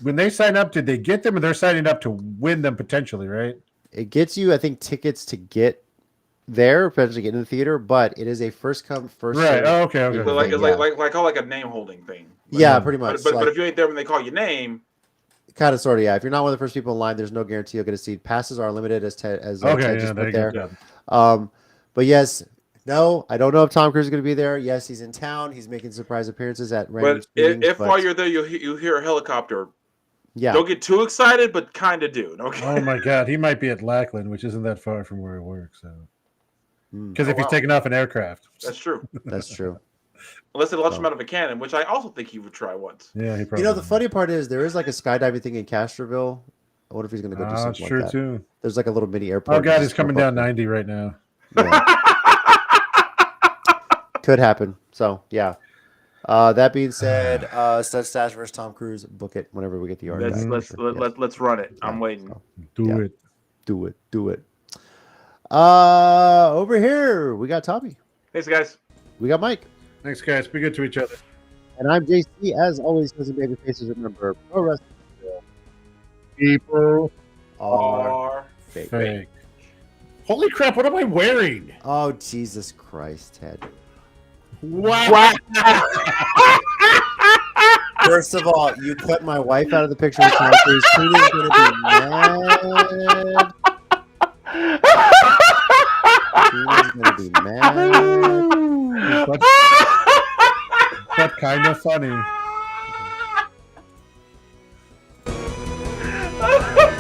when they sign up, did they get them, or they're signing up to win them potentially, right? It gets you, I think, tickets to get there, potentially get in the theater, but it is a first come, first Right. served Oh, okay. So like a name holding thing. Yeah, pretty much. But if you ain't there when they call your name, kind of sort of, yeah. If you're not one of the first people in line, there's no guarantee you'll get a seat. Passes are limited as Ted just put there. But yes, no, I don't know if Tom Cruise is going to be there. Yes, he's in town. He's making surprise appearances at random But while you're there, you hear a helicopter. Yeah. Don't get too excited, but kind of do. Okay. Oh my God, he might be at Lackland, which isn't that far from where he works. So, because if he's taking off an aircraft, That's true. That's true. Unless they launch him out of a cannon, which I also think he would try once. Yeah, he probably. You know, the funny part is there is like a skydiving thing in Castroville. I wonder if he's going to go do something true like that. too. There's like a little mini airport. Oh God, he's just coming jump down up 90 right now. there. Yeah. Could happen. So yeah. That being said, Stud Stash versus Tom Cruise. Book it whenever we get the article. Let's run it. I'm waiting. So, Do it. Do it. Over here we got Tommy. Thanks, guys. We got Mike. Thanks, guys. Be good to each other. And I'm JC. As always, listen, baby faces. Remember, pro wrestling People are fake. fake. Holy crap! What am I wearing? Oh Jesus Christ, Ted. Wow. First of all, you cut my wife out of the picture with Tom Cruise. Tina's gonna be mad. Tina's gonna be mad. That's kind of funny.